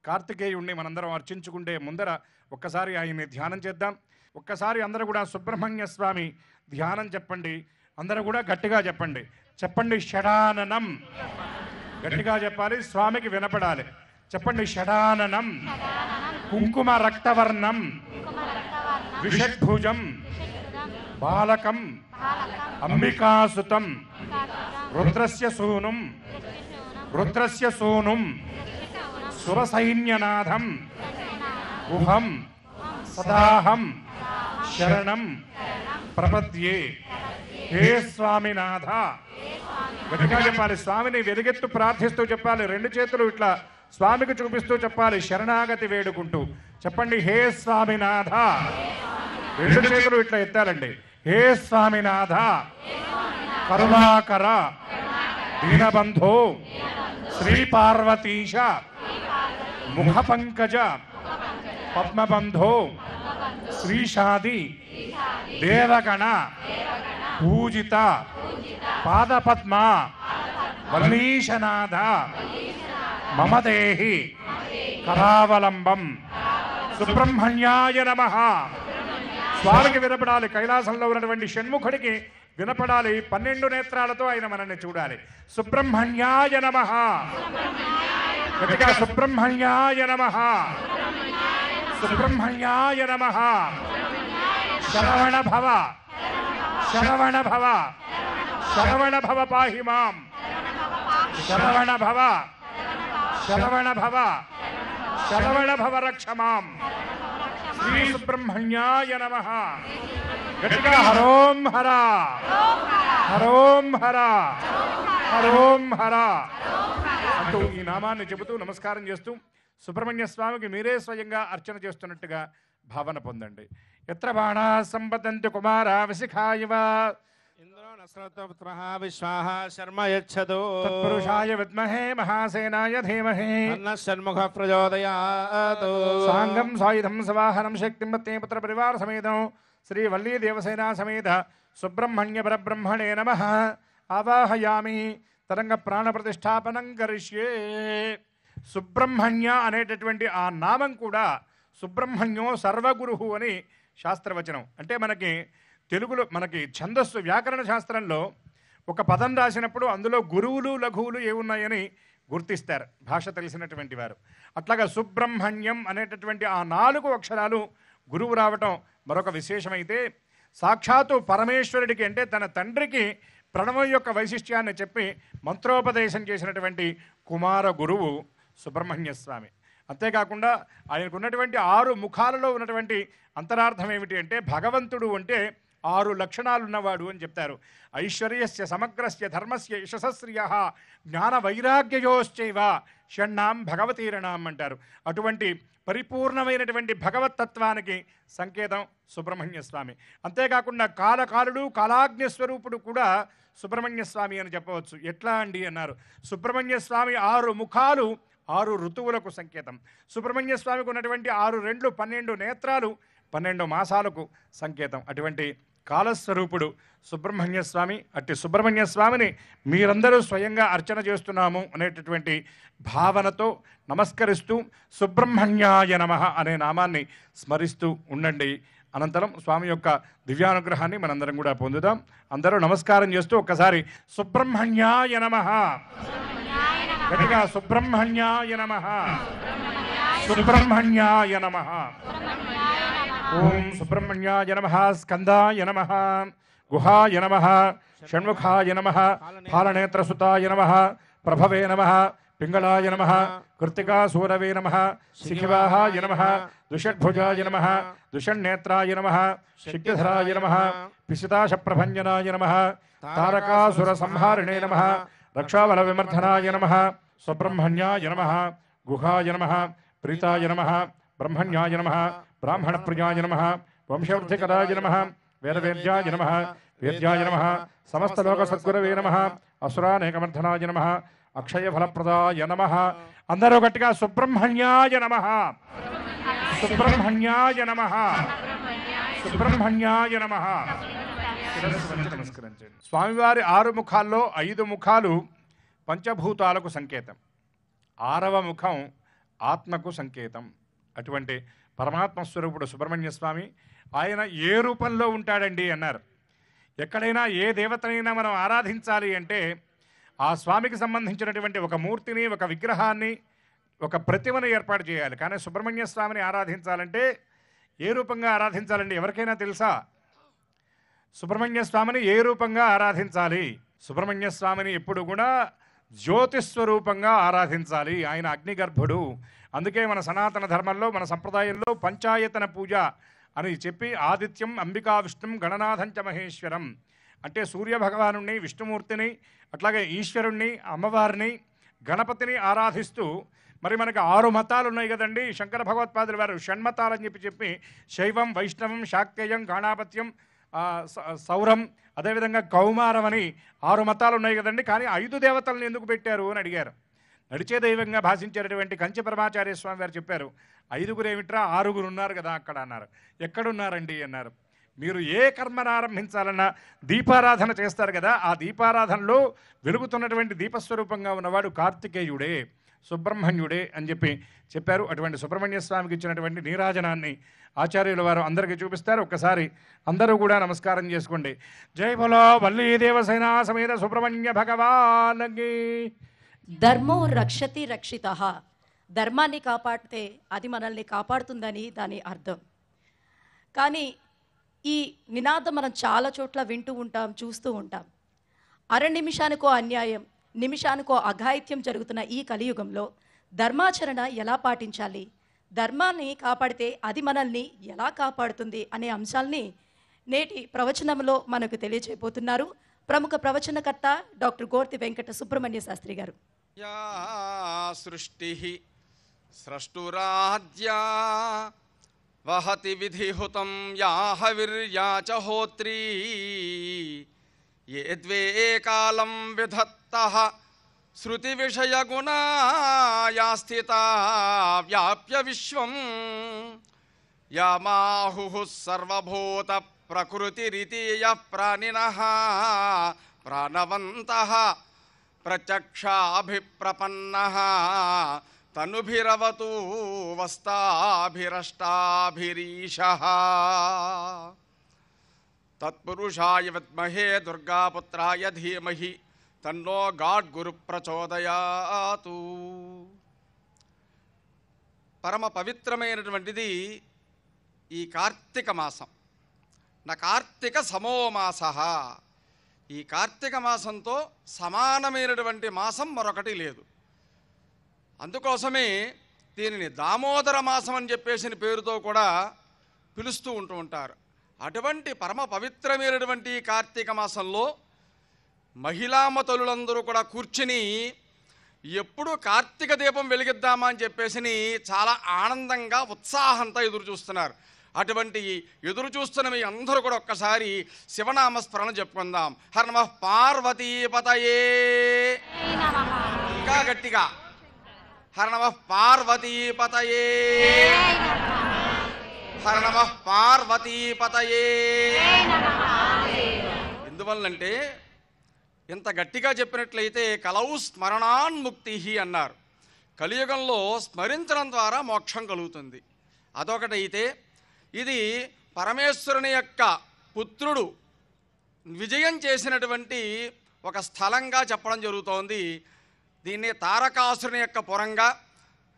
కార్తికేయుణ్ణి మనందరం అర్చించుకుంటే ముందర ఒక్కసారి ఆయన్ని ధ్యానం చేద్దాం. ఒక్కసారి అందరూ కూడా సుబ్రహ్మణ్య స్వామి ధ్యానం చెప్పండి. అందరూ కూడా గట్టిగా చెప్పండి. చెప్పండి షడాననం, గట్టిగా చెప్పాలి, స్వామికి వినపడాలి. చెప్పండి షడాననం, కుంకుమ రక్తవర్ణం విషద్భుజం బాలకం అంబికాసుతం రుద్రస్య సూనుం సురసైన్యనాథం గుహం సదాహం శరణం ప్రపద్యే. హే స్వామినాథ, గట్టిగా చెప్పాలి. స్వామిని వెలుగెత్తు ప్రార్థిస్తూ చెప్పాలి. 2 చేతులు ఇట్లా స్వామికి చూపిస్తూ చెప్పాలి, శరణాగతి వేడుకుంటూ చెప్పండి. హే స్వామినాథ, 2 చేతులు ఇట్లా ఎత్తాలండి. హే స్వామినాథ కరుణాకర దీనబంధో శ్రీపార్వతీశ ముఖపంకజ పద్మబంధో శ్రీషాది దేవగణ పూజిత పాదపద్మ వల్లీశనాథ మమ దేహి కరావలంబం సుబ్రహ్మణ్యాయ నమః. స్వామికి వినపడాలి, కైలాసంలో ఉన్నటువంటి షణ్ముఖుడికి వినపడాలి. 12 నేత్రాలతో ఆయన మనల్ని చూడాలి. సుబ్రహ్మణ్యాయ నమః. గట్టిగా సుబ్రహ్మణ్యాయ నమః, సుబ్రహ్మణ్యాయ నమః. శరవణ భవ, శరవణ భవ, శరవణ భవ పాహి మాం. శరవణ భవ, శరవణ భవ, శరవణ భవ రక్ష మాం. శ్రీ సుబ్రహ్మణ్యాయ నమః. గట్టిగా హరోం హర, హరోం హర, హరోం హర అంటూ ఈ నామాన్ని చెబుతూ నమస్కారం చేస్తూ సుబ్రహ్మణ్య స్వామికి మీరే స్వయంగా అర్చన చేస్తున్నట్టుగా భావన పొందండి. ఎత్ర బాణా సంపతంతి కుమార విశిఖాయవ ఇంద్రో నస్రతపుత్రః విశ్వాః శర్మ యచ్చతు తత్పురుషాయ విద్మహే మహాసేనాయ ధీమహి తన్నః షణ్ముఖః ప్రచోదయాత్. సాంగం సాయుధం సవాహనం శక్తిం మత్తే పుత్ర పరివార సమేతం శ్రీ వల్లీ దేవసేనా సమేత సుబ్రహ్మణ్య పరబ్రహ్మణే నమః. ఆవాహయామి. తరంగ ప్రాణ ప్రతిష్టాపనం కరిష్యే. సుబ్రహ్మణ్య అనేటటువంటి ఆ నామం కూడా సుబ్రహ్మణ్యో సర్వగురుహు అని శాస్త్రవచనం. అంటే మనకి తెలుగులో మనకి ఛందస్సు వ్యాకరణ శాస్త్రంలో ఒక పదం రాసినప్పుడు అందులో గురువులు లఘువులు ఏమున్నాయని గుర్తిస్తారు భాష తెలిసినటువంటి వారు. అట్లాగా సుబ్రహ్మణ్యం అనేటటువంటి ఆ 4 అక్షరాలు గురువు రావటం మరొక విశేషమైతే, సాక్షాత్తు పరమేశ్వరుడికి అంటే తన తండ్రికి ప్రణవం యొక్క వైశిష్ట్యాన్ని చెప్పి మంత్రోపదేశం చేసినటువంటి కుమార గురువు సుబ్రహ్మణ్య స్వామి. అంతేకాకుండా ఆయనకు ఉన్నటువంటి 6 ముఖాలలో ఉన్నటువంటి అంతరార్థం ఏమిటి అంటే, భగవంతుడు అంటే 6 లక్షణాలు ఉన్నవాడు అని చెప్తారు. ఐశ్వర్యస్య సమగ్రస్య ధర్మస్య యశస్శ్రియ జ్ఞాన వైరాగ్యయోశ్చైవ షణ్ణాం భగవతీరణాం అంటారు. అటువంటి పరిపూర్ణమైనటువంటి భగవత్తత్వానికి సంకేతం సుబ్రహ్మణ్య స్వామి. అంతేకాకుండా కాలకాలుడు కాలాగ్ని స్వరూపుడు కూడా సుబ్రహ్మణ్య స్వామి అని చెప్పవచ్చు. ఎట్లా అండి అన్నారు. సుబ్రహ్మణ్య స్వామి 6 ముఖాలు 6 ఋతువులకు సంకేతం. సుబ్రహ్మణ్య స్వామికి ఉన్నటువంటి 6 రెండ్లు 12 నేత్రాలు 12 మాసాలకు సంకేతం. అటువంటి కాలస్వరూపుడు సుబ్రహ్మణ్య స్వామి. అట్టి సుబ్రహ్మణ్య స్వామిని మీరందరూ స్వయంగా అర్చన చేస్తున్నాము అనేటటువంటి భావనతో నమస్కరిస్తూ సుబ్రహ్మణ్యాయ నమః అనే నామాన్ని స్మరిస్తూ ఉండండి. అనంతరం స్వామి యొక్క దివ్యానుగ్రహాన్ని మనందరం కూడా పొందుదాం. అందరూ నమస్కారం చేస్తూ ఒక్కసారి సుబ్రహ్మణ్యాయ నమః, గట్టిగా సుబ్రహ్మణ్యాయ నమః, సుబ్రహ్మణ్యాయ నమః. ఓం సుబ్రహ్మణ్యాయ నమః, స్కందాయ నమః, గుహాయ నమః, షణ్ముఖాయ నమః, ఫాలనేత్రసుతాయ నమః, ప్రభవే నమః, పింగళాయ నమః, కృత్తికాసూరవే నమః, శిఖివాహాయ నమః, దుషడ్భుజాయ నమః, దుషణ్నేత్రాయ నమః, శక్తిధరాయ నమః, పిశితాశప్రభంజనాయ నమః, తారకాసుర సంహారిణే నమః, రక్షాబల విమర్ధనాయ నమః, సుబ్రహ్మణ్యాయ నమః, గుహాయ నమః, ప్రీతాయ నమః, బ్రహ్మణ్యాయ నమః, బ్రాహ్మణ ప్రియాయ నమః, వంశవృద్ధికరాయ నమః, వేదవేద్యాయ నమః, వేద్యాయ నమః, సమస్తలోక సద్గురవే నమః, అసురానేకమర్ధనాయ నమః, అక్షయ ఫలప్రదాయ నమః. అందరూ గట్టిగా సుబ్రహ్మణ్యాయ నమః, సుబ్రహ్మణ్యాయ నమః, సుబ్రహ్మణ్యాయ నమః. నమస్కరించండి. స్వామివారి 6 ముఖాల్లో 5 ముఖాలు పంచభూతాలకు సంకేతం, 6వ ముఖం ఆత్మకు సంకేతం. అటువంటి పరమాత్మ స్వరూపుడు సుబ్రహ్మణ్య స్వామి. ఆయన ఏ రూపంలో ఉంటాడండి అన్నారు. ఎక్కడైనా ఏ దేవతనైనా మనం ఆరాధించాలి అంటే ఆ స్వామికి సంబంధించినటువంటి ఒక మూర్తిని, ఒక విగ్రహాన్ని, ఒక ప్రతిమను ఏర్పాటు చేయాలి. కానీ సుబ్రహ్మణ్య స్వామిని ఆరాధించాలంటే ఏ రూపంగా ఆరాధించాలండి? ఎవరికైనా తెలుసా? సుబ్రహ్మణ్య స్వామిని ఏ రూపంగా ఆరాధించాలి? సుబ్రహ్మణ్య స్వామిని ఎప్పుడు కూడా జ్యోతిస్వరూపంగా ఆరాధించాలి. ఆయన అగ్నిగర్భుడు. అందుకే మన సనాతన ధర్మంలో, మన సంప్రదాయంలో పంచాయతన పూజ అని చెప్పి ఆదిత్యం అంబికా విష్ణుం గణనాథంచ మహేశ్వరం అంటే సూర్యభగవాను, విష్ణుమూర్తిని, అట్లాగే ఈశ్వరుణ్ణి, అమ్మవారిని, గణపతిని ఆరాధిస్తూ మరి మనకు 6 మతాలు ఉన్నాయి కదండి. శంకర భగవత్పాదులు వారు షణ్మతాలని చెప్పి శైవం, వైష్ణవం, శాక్తేయం, గాణాపత్యం, సౌరం, అదేవిధంగా కౌమారం అని 6 మతాలు ఉన్నాయి కదండి, కానీ 5 దేవతలను ఎందుకు పెట్టారు అని అడిగారు. నడిచే దైవంగా భాషించేటటువంటి కంచి పరమాచార్య స్వామి వారు చెప్పారు, 5గురు ఏమిట్రా, 6గురు ఉన్నారు కదా అక్కడ అన్నారు. ఎక్కడున్నారండి అన్నారు. మీరు ఏ కర్మను ఆరంభించాలన్నా దీపారాధన చేస్తారు కదా, ఆ దీపారాధనలో వెలుగుతున్నటువంటి దీపస్వరూపంగా ఉన్నవాడు కార్తికేయుడే, సుబ్రహ్మణ్యుడే అని చెప్పారు. అటువంటి సుబ్రహ్మణ్య స్వామికి ఇచ్చినటువంటి నీరాజనాన్ని ఆచార్యుల వారు అందరికీ చూపిస్తారు. ఒక్కసారి అందరూ కూడా నమస్కారం చేసుకోండి. జై బలో వల్లీ దేవసేనా సమేత సుబ్రహ్మణ్య భగవానకి. ధర్మో రక్షతి రక్షితః. ధర్మాన్ని కాపాడితే అది మనల్ని కాపాడుతుందని దాని అర్థం. కానీ ఈ నినాదం మనం చాలా చోట్ల వింటూ ఉంటాం, చూస్తూ ఉంటాం. నిమిషానికో అన్యాయం, నిమిషానికో అఘాయిత్యం జరుగుతున్న ఈ కలియుగంలో ధర్మాచరణ ఎలా పాటించాలి, ధర్మాన్ని కాపాడితే అది మనల్ని ఎలా కాపాడుతుంది అనే అంశాల్ని నేటి ప్రవచనంలో మనకు తెలియజేయబోతున్నారు ప్రముఖ ప్రవచనకర్త డాక్టర్ గోర్తి వెంకట సుబ్రహ్మణ్య శాస్త్రి గారు. యా సృష్టి స్రష్టురాజ్యా వహతి విధిహుతం యాహవిర్యా చ హోత్రీ ఏ ద్వే కాలం విధత్తః శృతి విషయ గుణాయా స్థితా వ్యాప్య విశ్వం యామాహుః సర్వభూత ప్రకృతిరితి యః ప్రాణినః ప్రాణవంతః ప్రత్యక్షాభిప్రపన్నః తనుభిరవతు వస్తాభిరష్టాభిరీశః తత్పురుషాయ విద్మహే దుర్గాపుత్రాయ ధీమహి తన్నో గాడ్ గురు ప్రచోదయాతు. పరమ పవిత్రమైనటువంటిది ఈ కార్తీక మాసం. నా కార్తీక సమోమాసః. ఈ కార్తీక మాసంతో సమానమైనటువంటి మాసం మరొకటి లేదు. అందుకోసమే దీనిని దామోదర మాసం అని చెప్పేసిన పేరుతో కూడా పిలుస్తూ ఉంటారు. అటువంటి పరమ పవిత్రమైనటువంటి కార్తీక మాసంలో మహిళామతలులందరూ కూడా కూర్చుని ఎప్పుడు కార్తీక దీపం వెలిగిద్దామా అని చెప్పేసి చాలా ఆనందంగా ఉత్సాహంతో ఎదురు చూస్తున్నారు. అటువంటి ఎదురు చూస్తున్న మీ అందరూ కూడా ఒక్కసారి శివనామస్మరణ చెప్పుకుందాం. హర నమః పార్వతీపతయే. ఇంకా గట్టిగా హర నమః పార్వతీపతయే. హర నమః పార్వతీపతయే. ఎందువల్లంటే ఇంత గట్టిగా చెప్పినట్లయితే కలౌ స్మరణాన్ముక్తి అన్నారు. కలియుగంలో స్మరించడం ద్వారా మోక్షం కలుగుతుంది. అదొకటైతే ఇది పరమేశ్వరుని యొక్క పుత్రుడు విజయం చేసినటువంటి ఒక స్థలంగా చెప్పడం జరుగుతోంది. దీన్ని తారకాసురుని యొక్క పురంగా,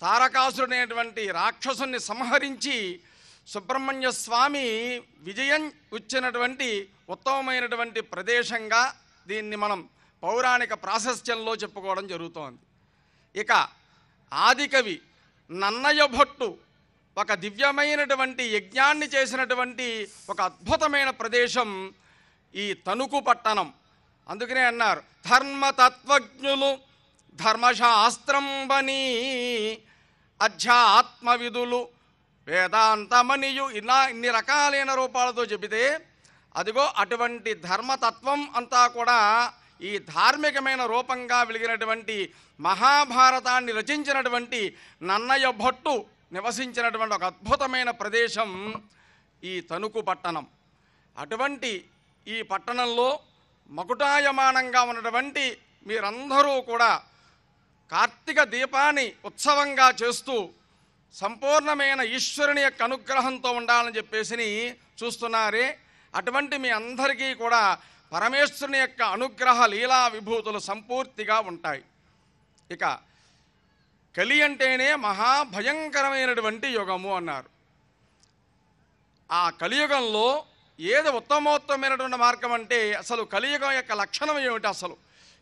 తారకాసురుని అనేటువంటి రాక్షసుని సంహరించి సుబ్రహ్మణ్య స్వామి విజయం వచ్చినటువంటి ఉత్తమమైనటువంటి ప్రదేశంగా దీన్ని మనం పౌరాణిక ప్రాశస్త్యంలో చెప్పుకోవడం జరుగుతోంది. ఇక ఆదికవి నన్నయ భట్టు ఒక దివ్యమైనటువంటి యజ్ఞాన్ని చేసినటువంటి ఒక అద్భుతమైన ప్రదేశం ఈ తణుకు పట్టణం. అందుకనే అన్నారు ధర్మతత్వజ్ఞులు ధర్మశాస్త్రం బని అధ్యాత్మ విధులు వేదాంతమనియు ఇలా ఇన్ని రకాలైన రూపాలతో చెబితే అదిగో అటువంటి ధర్మతత్వం అంతా కూడా ఈ ధార్మికమైన రూపంగా వెలిగినటువంటి మహాభారతాన్ని రచించినటువంటి నన్నయ భట్టు నివసించినటువంటి ఒక అద్భుతమైన ప్రదేశం ఈ తణుకు పట్టణం. అటువంటి ఈ పట్టణంలో మకుటాయమానంగా ఉన్నటువంటి మీరందరూ కూడా కార్తీక దీపాన్ని ఉత్సవంగా చేస్తూ సంపూర్ణమైన ఈశ్వరుని యొక్క అనుగ్రహంతో ఉండాలని చెప్పేసి చూస్తున్నారే. అటువంటి మీ అందరికీ కూడా పరమేశ్వరుని యొక్క అనుగ్రహ లీలా విభూతులు సంపూర్తిగా ఉంటాయి. ఇక కలి అంటేనే మహాభయంకరమైనటువంటి యుగము అన్నారు. ఆ కలియుగంలో ఏది ఉత్తమోత్తమైనటువంటి మార్గం అంటే అసలు కలియుగం యొక్క లక్షణం ఏమిటి, అసలు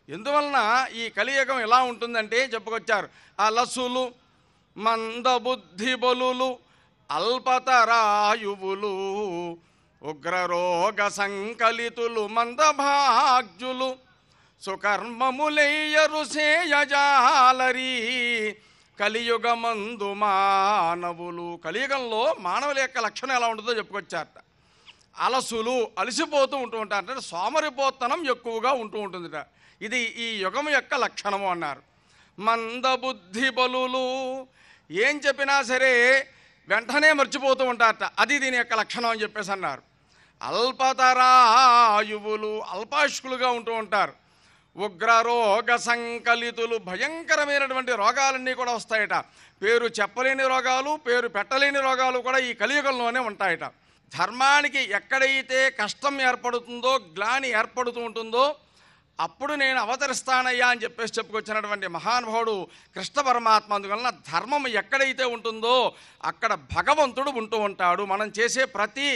ఎందువలన ఈ కలియుగం ఎలా ఉంటుందంటే చెప్పుకొచ్చారు. అలసులు మందబుద్ధి బలులు అల్పతరాయువులు ఉగ్రరోగ సంకలితులు మందభాగ్యులు సుకర్మములయ్యరు సేయజాలరీ కలియుగమందు మానవులు. కలియుగంలో మానవుల యొక్క లక్షణం ఎలా ఉంటుందో చెప్పుకొచ్చారట. అలసులు అలసిపోతూ ఉంటూ ఉంటారు, అంటే సోమరిపోతనం ఎక్కువగా ఉంటూ ఉంటుందిట. ఇది ఈ యుగం యొక్క లక్షణము అన్నారు. మందబుద్ధి బలులు, ఏం చెప్పినా సరే వెంటనే మర్చిపోతూ ఉంటారట, అది దీని యొక్క లక్షణం అని చెప్పేసి అన్నారు. అల్పతరాయువులు, అల్పాయుష్కులుగా ఉంటూ ఉంటారు. ఉగ్రరోగ సంకలితులు, భయంకరమైనటువంటి రోగాలన్నీ కూడా వస్తాయట. పేరు చెప్పలేని రోగాలు, పేరు పెట్టలేని రోగాలు కూడా ఈ కలియుగంలోనే ఉంటాయట. ధర్మానికి ఎక్కడైతే కష్టం ఏర్పడుతుందో, గ్లాని ఏర్పడుతూ ఉంటుందో అప్పుడు నేను అవతరిస్తానయ్యా అని చెప్పేసి చెప్పుకొచ్చినటువంటి మహానుభావుడు కృష్ణ పరమాత్మ. అందువలన ధర్మం ఎక్కడైతే ఉంటుందో అక్కడ భగవంతుడు ఉంటూ ఉంటాడు. మనం చేసే ప్రతి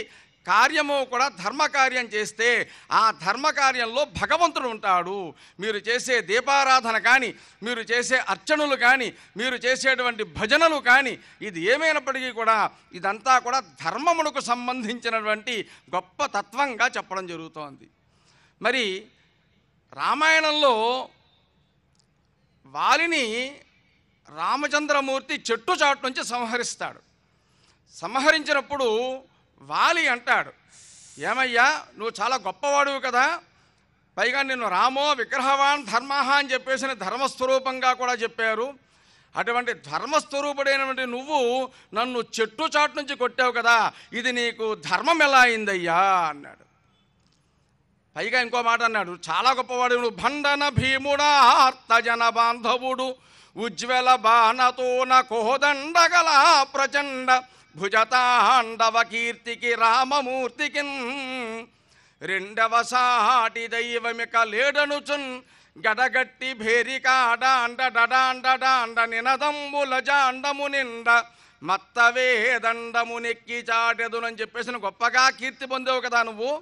కార్యము కూడా ధర్మకార్యం చేస్తే ఆ ధర్మకార్యంలో భగవంతుడు ఉంటాడు. మీరు చేసే దీపారాధన కానీ, మీరు చేసే అర్చనలు కానీ, మీరు చేసేటువంటి భజనలు కానీ, ఇది ఏమైనప్పటికీ కూడా ఇదంతా కూడా ధర్మమునకు సంబంధించినటువంటి గొప్ప తత్వంగా చెప్పడం జరుగుతోంది. మరి రామాయణంలో వాలిని రామచంద్రమూర్తి చెట్టు చాటు నుంచి సంహరిస్తాడు. సంహరించినప్పుడు వాలి అంటాడు, ఏమయ్యా నువ్వు చాలా గొప్పవాడువు కదా, పైగా నిన్ను రామో విగ్రహవాన్ ధర్మ అని చెప్పేసి ధర్మస్వరూపంగా కూడా చెప్పారు. అటువంటి ధర్మస్వరూపుడైనటువంటి నువ్వు నన్ను చెట్టు చాటు నుంచి కొట్టావు కదా, ఇది నీకు ధర్మం ఎలా అయిందయ్యా అన్నాడు. పైగా ఇంకో మాట అన్నాడు, చాలా గొప్పవాడు నువ్వు, భండన భీముడా ఆర్తజన బాంధవుడు, ఉజ్వల బాణతోన కోదండగల ప్రచండ భుజతాండవ కీర్తికి రామమూర్తికి రెండవ సాటి దైవమిక లేడనుచున్ గడగట్టి భేరికాడాండ డడాండ నినదంబుల జాండము నిండ మత్తవేదండము నెక్కి చాటెదునని చెప్పేసి గొప్పగా కీర్తి పొందేవు కదా నువ్వు.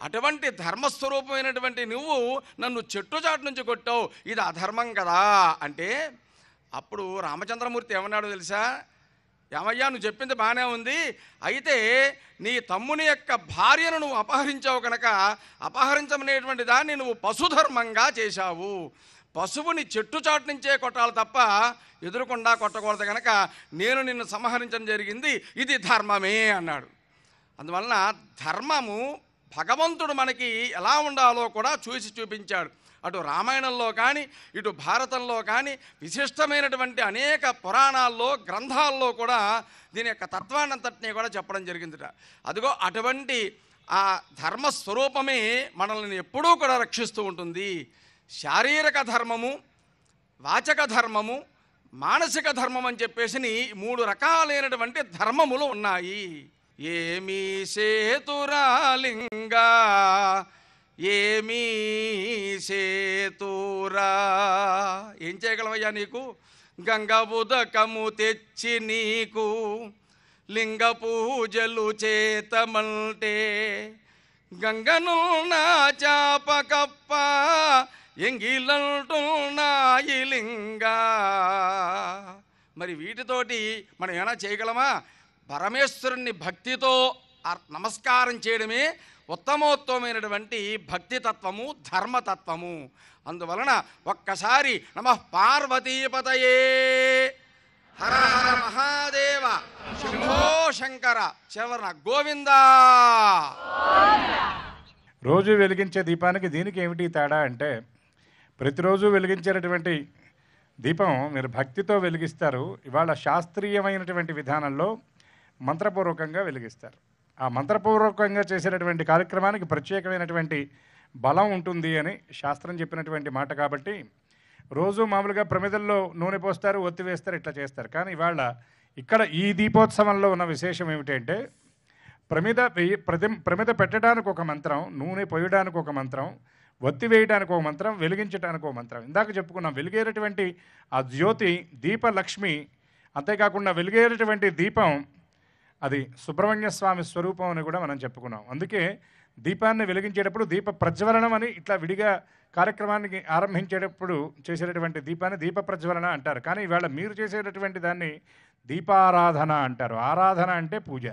అటువంటి ధర్మస్వరూపమైనటువంటి నువ్వు నన్ను చెట్టు చాటు నుంచి కొట్టావు, ఇది అధర్మం కదా అంటే అప్పుడు రామచంద్రమూర్తి ఏమన్నాడు తెలుసా, ఏమయ్యా నువ్వు చెప్పింది బాగానే ఉంది, అయితే నీ తమ్ముని యొక్క భార్యను నువ్వు అపహరించావు కనుక అపహరించమనేటువంటి దాన్ని నువ్వు పశుధర్మంగా చేశావు. పశువుని చెట్టు చాటు నుంచే కొట్టాలి తప్ప ఎదురుకుండా కొట్టకూడదు కనుక నేను నిన్ను సంహరించడం జరిగింది, ఇది ధర్మమే అన్నాడు. అందువలన ధర్మము భగవంతుడు మనకి ఎలా ఉండాలో కూడా చూపించాడు. అటు రామాయణంలో కానీ, ఇటు భారతంలో కానీ, విశిష్టమైనటువంటి అనేక పురాణాల్లో గ్రంథాల్లో కూడా దీని యొక్క తత్వాన్నంతటినీ కూడా చెప్పడం జరిగిందిట. అదిగో అటువంటి ఆ ధర్మస్వరూపమే మనల్ని ఎప్పుడూ కూడా రక్షిస్తూ ఉంటుంది. శారీరక ధర్మము, వాచక ధర్మము, మానసిక ధర్మం అని చెప్పేసి 3 రకాలైనటువంటి ధర్మములు ఉన్నాయి. ఏమీ సేతురాలింగా ఏమీ సేతురా, ఏం చేయగలవయ్యా నీకు, గంగ ఉదకము తెచ్చి నీకు లింగ పూజలు చేతమంటే గంగను నా చాపకప్ప ఎంగిలంటున్నాయి లింగా. మరి వీటితోటి మనం ఏమైనా చేయగలమా? పరమేశ్వరుణ్ణి భక్తితో నమస్కారం చేయడమే ఉత్తమోత్తమైనటువంటి భక్తితత్వము, ధర్మతత్వము. అందువలన ఒక్కసారి నమః పార్వతీపతయే హర హర మహాదేవ శంభో శంకర చివరన గోవిందా. రోజు వెలిగించే దీపానికి దీనికి ఏమిటి తేడా అంటే, ప్రతిరోజు వెలిగించేటటువంటి దీపం మీరు భక్తితో వెలిగిస్తారు. ఇవాళ శాస్త్రీయమైనటువంటి విధానంలో మంత్రపూర్వకంగా వెలిగిస్తారు. ఆ మంత్రపూర్వకంగా చేసేటటువంటి కార్యక్రమానికి ప్రత్యేకమైనటువంటి బలం ఉంటుంది అని శాస్త్రం చెప్పినటువంటి మాట. కాబట్టి రోజు మామూలుగా ప్రమిదల్లో నూనె పోస్తారు, ఒత్తి వేస్తారు, ఇట్లా చేస్తారు. కానీ ఇవాళ ఇక్కడ ఈ దీపోత్సవంలో ఉన్న విశేషం ఏమిటంటే, ప్రమిద పెట్టడానికి ఒక మంత్రం, నూనె పోయడానికి ఒక మంత్రం, ఒత్తి వేయడానికి ఒక మంత్రం, వెలిగించడానికి ఒక మంత్రం. ఇందాక చెప్పుకున్నాం, వెలిగేటటువంటి ఆ జ్యోతి దీపలక్ష్మి. అంతేకాకుండా వెలిగేటటువంటి దీపం అది సుబ్రహ్మణ్య స్వామి స్వరూపం అని కూడా మనం చెప్పుకున్నాం. అందుకే దీపాన్ని వెలిగించేటప్పుడు దీప ప్రజ్వలనం అని ఇట్లా విడిగా కార్యక్రమానికి ఆరంభించేటప్పుడు చేసేటటువంటి దీపాన్ని దీప ప్రజ్వలన అంటారు. కానీ ఇవాళ మీరు చేసేటటువంటి దాన్ని దీపారాధన అంటారు. ఆరాధన అంటే పూజ.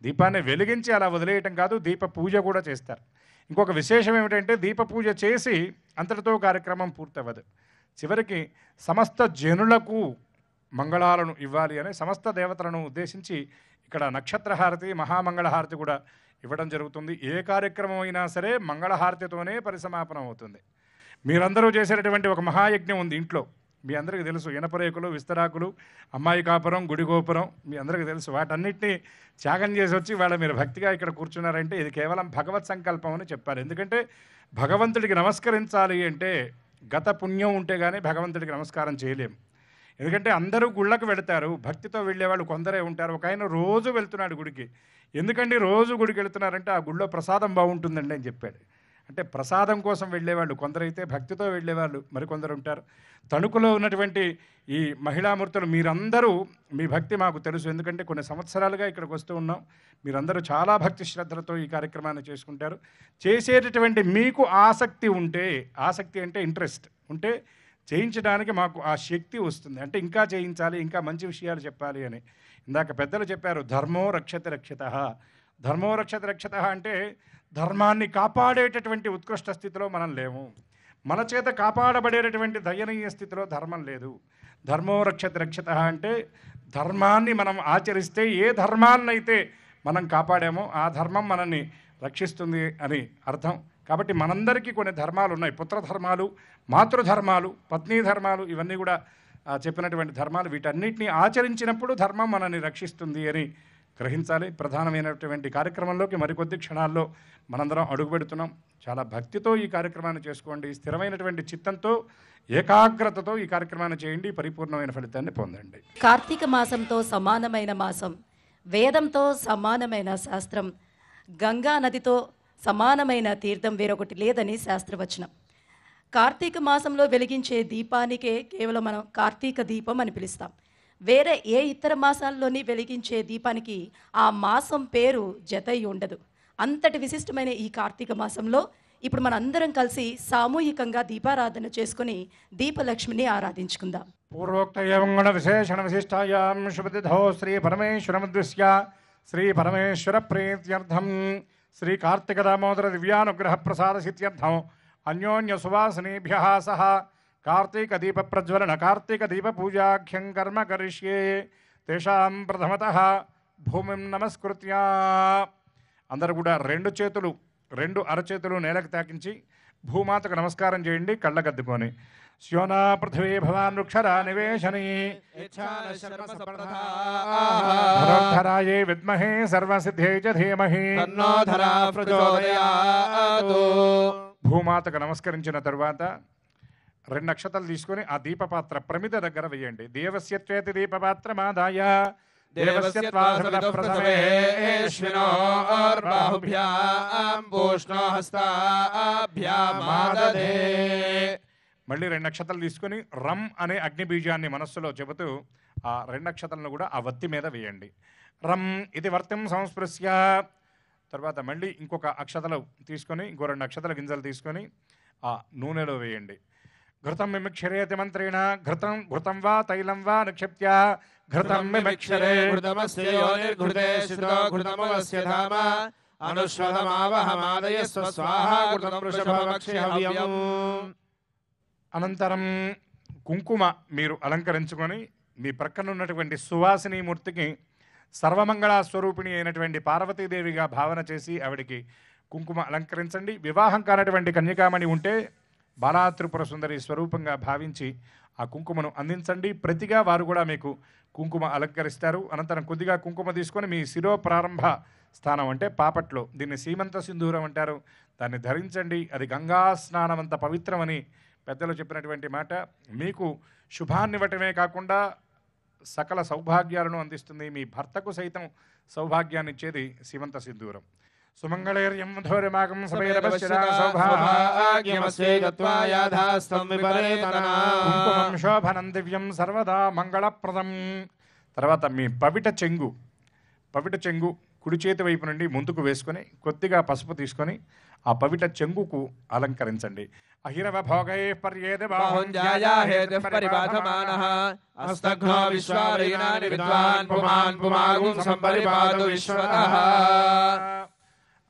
దీపాన్ని వెలిగించి అలా వదిలేయటం కాదు, దీప పూజ కూడా చేస్తారు. ఇంకొక విశేషం ఏమిటంటే, దీప పూజ చేసి అంతటితో కార్యక్రమం పూర్తవ్వదు. చివరికి సమస్త జనులకు మంగళాలను ఇవ్వాలి అని సమస్త దేవతలను ఉద్దేశించి ఇక్కడ నక్షత్రహారతి, మహామంగళహారతి కూడా ఇవ్వడం జరుగుతుంది. ఏ కార్యక్రమం అయినా సరే మంగళహారతితోనే పరిసమాపనం అవుతుంది. మీరందరూ చేసేటటువంటి ఒక మహాయజ్ఞం ఉంది ఇంట్లో, మీ అందరికీ తెలుసు. ఇనపరేకులు, విస్తరాకులు, అమ్మాయి కాపురం, గుడి గోపురం మీ అందరికీ తెలుసు. వాటన్నిటినీ త్యాగం చేసి వచ్చి వాళ్ళ మీరు భక్తిగా ఇక్కడ కూర్చున్నారంటే ఇది కేవలం భగవత్ సంకల్పం అని చెప్పారు. ఎందుకంటే భగవంతుడికి నమస్కరించాలి అంటే గత పుణ్యం ఉంటే కానీ భగవంతుడికి నమస్కారం చేయలేం. ఎందుకంటే అందరూ గుళ్ళకు వెళతారు, భక్తితో వెళ్ళేవాళ్ళు కొందరే ఉంటారు. ఒక ఆయన రోజు వెళ్తున్నాడు గుడికి. ఎందుకంటే రోజు గుడికి వెళ్తున్నారంటే ఆ గుళ్ళో ప్రసాదం బాగుంటుందండి అని చెప్పాడు. అంటే ప్రసాదం కోసం వెళ్ళేవాళ్ళు కొందరైతే, భక్తితో వెళ్ళేవాళ్ళు మరికొందరు ఉంటారు. తణుకులో ఉన్నటువంటి ఈ మహిళామూర్తులు మీరందరూ మీ భక్తి మాకు తెలుసు. ఎందుకంటే కొన్ని సంవత్సరాలుగా ఇక్కడికి వస్తూ ఉన్నాం. మీరందరూ చాలా భక్తి శ్రద్ధలతో ఈ కార్యక్రమాన్ని చేసుకుంటారు. చేసేటటువంటి మీకు ఆసక్తి ఉంటే, ఆసక్తి అంటే ఇంట్రెస్ట్ ఉంటే చేయించడానికి మాకు ఆ శక్తి వస్తుంది. అంటే ఇంకా చేయించాలి, ఇంకా మంచి విషయాలు చెప్పాలి అని. ఇందాక పెద్దలు చెప్పారు, ధర్మో రక్షతి రక్షితః. ధర్మో రక్షతి రక్షితః అంటే ధర్మాన్ని కాపాడేటటువంటి ఉత్కృష్ట స్థితిలో మనం లేము. మన చేత కాపాడబడేటటువంటి దయనీయ స్థితిలో ధర్మం లేదు. ధర్మో రక్షతి రక్షితః అంటే ధర్మాన్ని మనం ఆచరిస్తే ఏ ధర్మాన్నైతే మనం కాపాడామో ఆ ధర్మం మనల్ని రక్షిస్తుంది అని అర్థం. కాబట్టి మనందరికీ కొన్ని ధర్మాలు ఉన్నాయి. పుత్రధర్మాలు, మాతృధర్మాలు, పత్నీ ధర్మాలు, ఇవన్నీ కూడా చెప్పినటువంటి ధర్మాలు. వీటన్నిటిని ఆచరించినప్పుడు ధర్మం మనల్ని రక్షిస్తుంది అని గ్రహించాలి. ప్రధానమైనటువంటి కార్యక్రమంలోకి మరికొద్ది క్షణాల్లో మనందరం అడుగుపెడుతున్నాం. చాలా భక్తితో ఈ కార్యక్రమాన్ని చేసుకోండి. స్థిరమైనటువంటి చిత్తంతో, ఏకాగ్రతతో ఈ కార్యక్రమాన్ని చేయండి. పరిపూర్ణమైన ఫలితాన్ని పొందండి. కార్తీక మాసంతో సమానమైన మాసం, వేదంతో సమానమైన శాస్త్రం, గంగా నదితో సమానమైన తీర్థం వేరొకటి లేదని శాస్త్రవచనం. కార్తీక మాసంలో వెలిగించే దీపానికే కేవలం మనం కార్తీక దీపం అని పిలుస్తాం. వేరే ఏ ఇతర మాసాల్లోని వెలిగించే దీపానికి ఆ మాసం పేరు జతయి ఉండదు. అంతటి విశిష్టమైన ఈ కార్తీక మాసంలో ఇప్పుడు మన అందరం కలిసి సామూహికంగా దీపారాధన చేసుకుని దీపలక్ష్మిని ఆరాధించుకుందాం. పూర్వోక్త ఏవం గుణ విశేషణ విశిష్టాయాం శుభతిథో శ్రీ పరమేశ్వరముద్దిశ్య శ్రీ పరమేశ్వర ప్రీత్యర్థం శ్రీ కార్తిక దామోదర దివ్యానుగ్రహ ప్రసాద సిద్ధ్యర్థం అన్యోన్య సువాసనేభ్యః సహ కార్తీక దీప ప్రజ్వలన కార్తీక దీప పూజాఖ్యం కర్మ కరిష్యే. తేషాం ప్రథమతః భూమిం నమస్కృత్య. అందరూ కూడా రెండు అరచేతులు నేలకు తాకించి భూమాతకు నమస్కారం చేయండి కళ్ళకద్దుకొని. స్యోనా పృథివీ భవాన్ వృక్షరా నివేశనీ ధరాయే విద్మహే సర్వసిద్ధే చ ధీమహి తన్నో ధరా ప్రచోదయాత్. భూమాతకు నమస్కరించిన తరువాత 2 అక్షతలు తీసుకొని ఆ దీపపాత్ర ప్రమిద దగ్గర వేయండి. దేవస్యత్వేతి దీపపాత్రమాదాయ మళ్ళీ 2 అక్షతలు తీసుకొని రమ్ అనే అగ్నిబీజాన్ని మనస్సులో చెబుతూ ఆ 2 అక్షతలను కూడా ఆ వత్తి మీద వేయండి. రమ్ ఇది వర్తం సంస్పృశ్య. తర్వాత మళ్ళీ ఇంకొక అక్షతలు తీసుకొని ఇంకో 2 అక్షతల గింజలు తీసుకొని ఆ నూనెలో వేయండి. ఘృతం మిమిక్షరేతి మంత్రేణ ఘృతం వా తైలం వా నిక్షిప్య ఘృతం మిమిక్షరే ఘృతమస్య యోనిర్ఘృతే శితో ఘృతమవస్య ధామ అనుష్వధమావహమాదయస్వ స్వాహా ఘృతం వృషభమక్షి హవ్యం. అనంతరం కుంకుమ మీరు అలంకరించుకొని మీ ప్రక్కన ఉన్నటువంటి సువాసిని మూర్తికి సర్వమంగళా స్వరూపిణి అయినటువంటి పార్వతీదేవిగా భావన చేసి ఆవిడికి కుంకుమ అలంకరించండి. వివాహం కానటువంటి కన్యకామణి ఉంటే బాలాత్రిపుర సుందరి స్వరూపంగా భావించి ఆ కుంకుమను అందించండి. ప్రతిగా వారు కూడా మీకు కుంకుమ అలంకరిస్తారు. అనంతరం కొద్దిగా కుంకుమ తీసుకొని మీ శిరో ప్రారంభ స్థానం అంటే పాపట్లో, దీన్ని సీమంత సింధూరం అంటారు, దాన్ని ధరించండి. అది గంగా స్నానం అంత పవిత్రమని పెద్దలు చెప్పినటువంటి మాట. మీకు శుభాన్ని ఇవ్వటమే కాకుండా సకల సౌభాగ్యాలను అందిస్తుంది. మీ భర్తకు సైతం సౌభాగ్యాన్ని ఇచ్చేది సీమంత సింధూరం. సుమంగళైర్యం ధోర్యమాగం కుంకుమం శోభనం దివ్యం సర్వదా మంగళప్రదం. తర్వాత మీ పవిట చెంగు కుడి చేతి వైపు నుండి ముందుకు వేసుకొని కొద్దిగా పసుపు తీసుకొని ఆ పవిట చెంగుకు అలంకరించండి. అహిరవ భోగై పర్యేద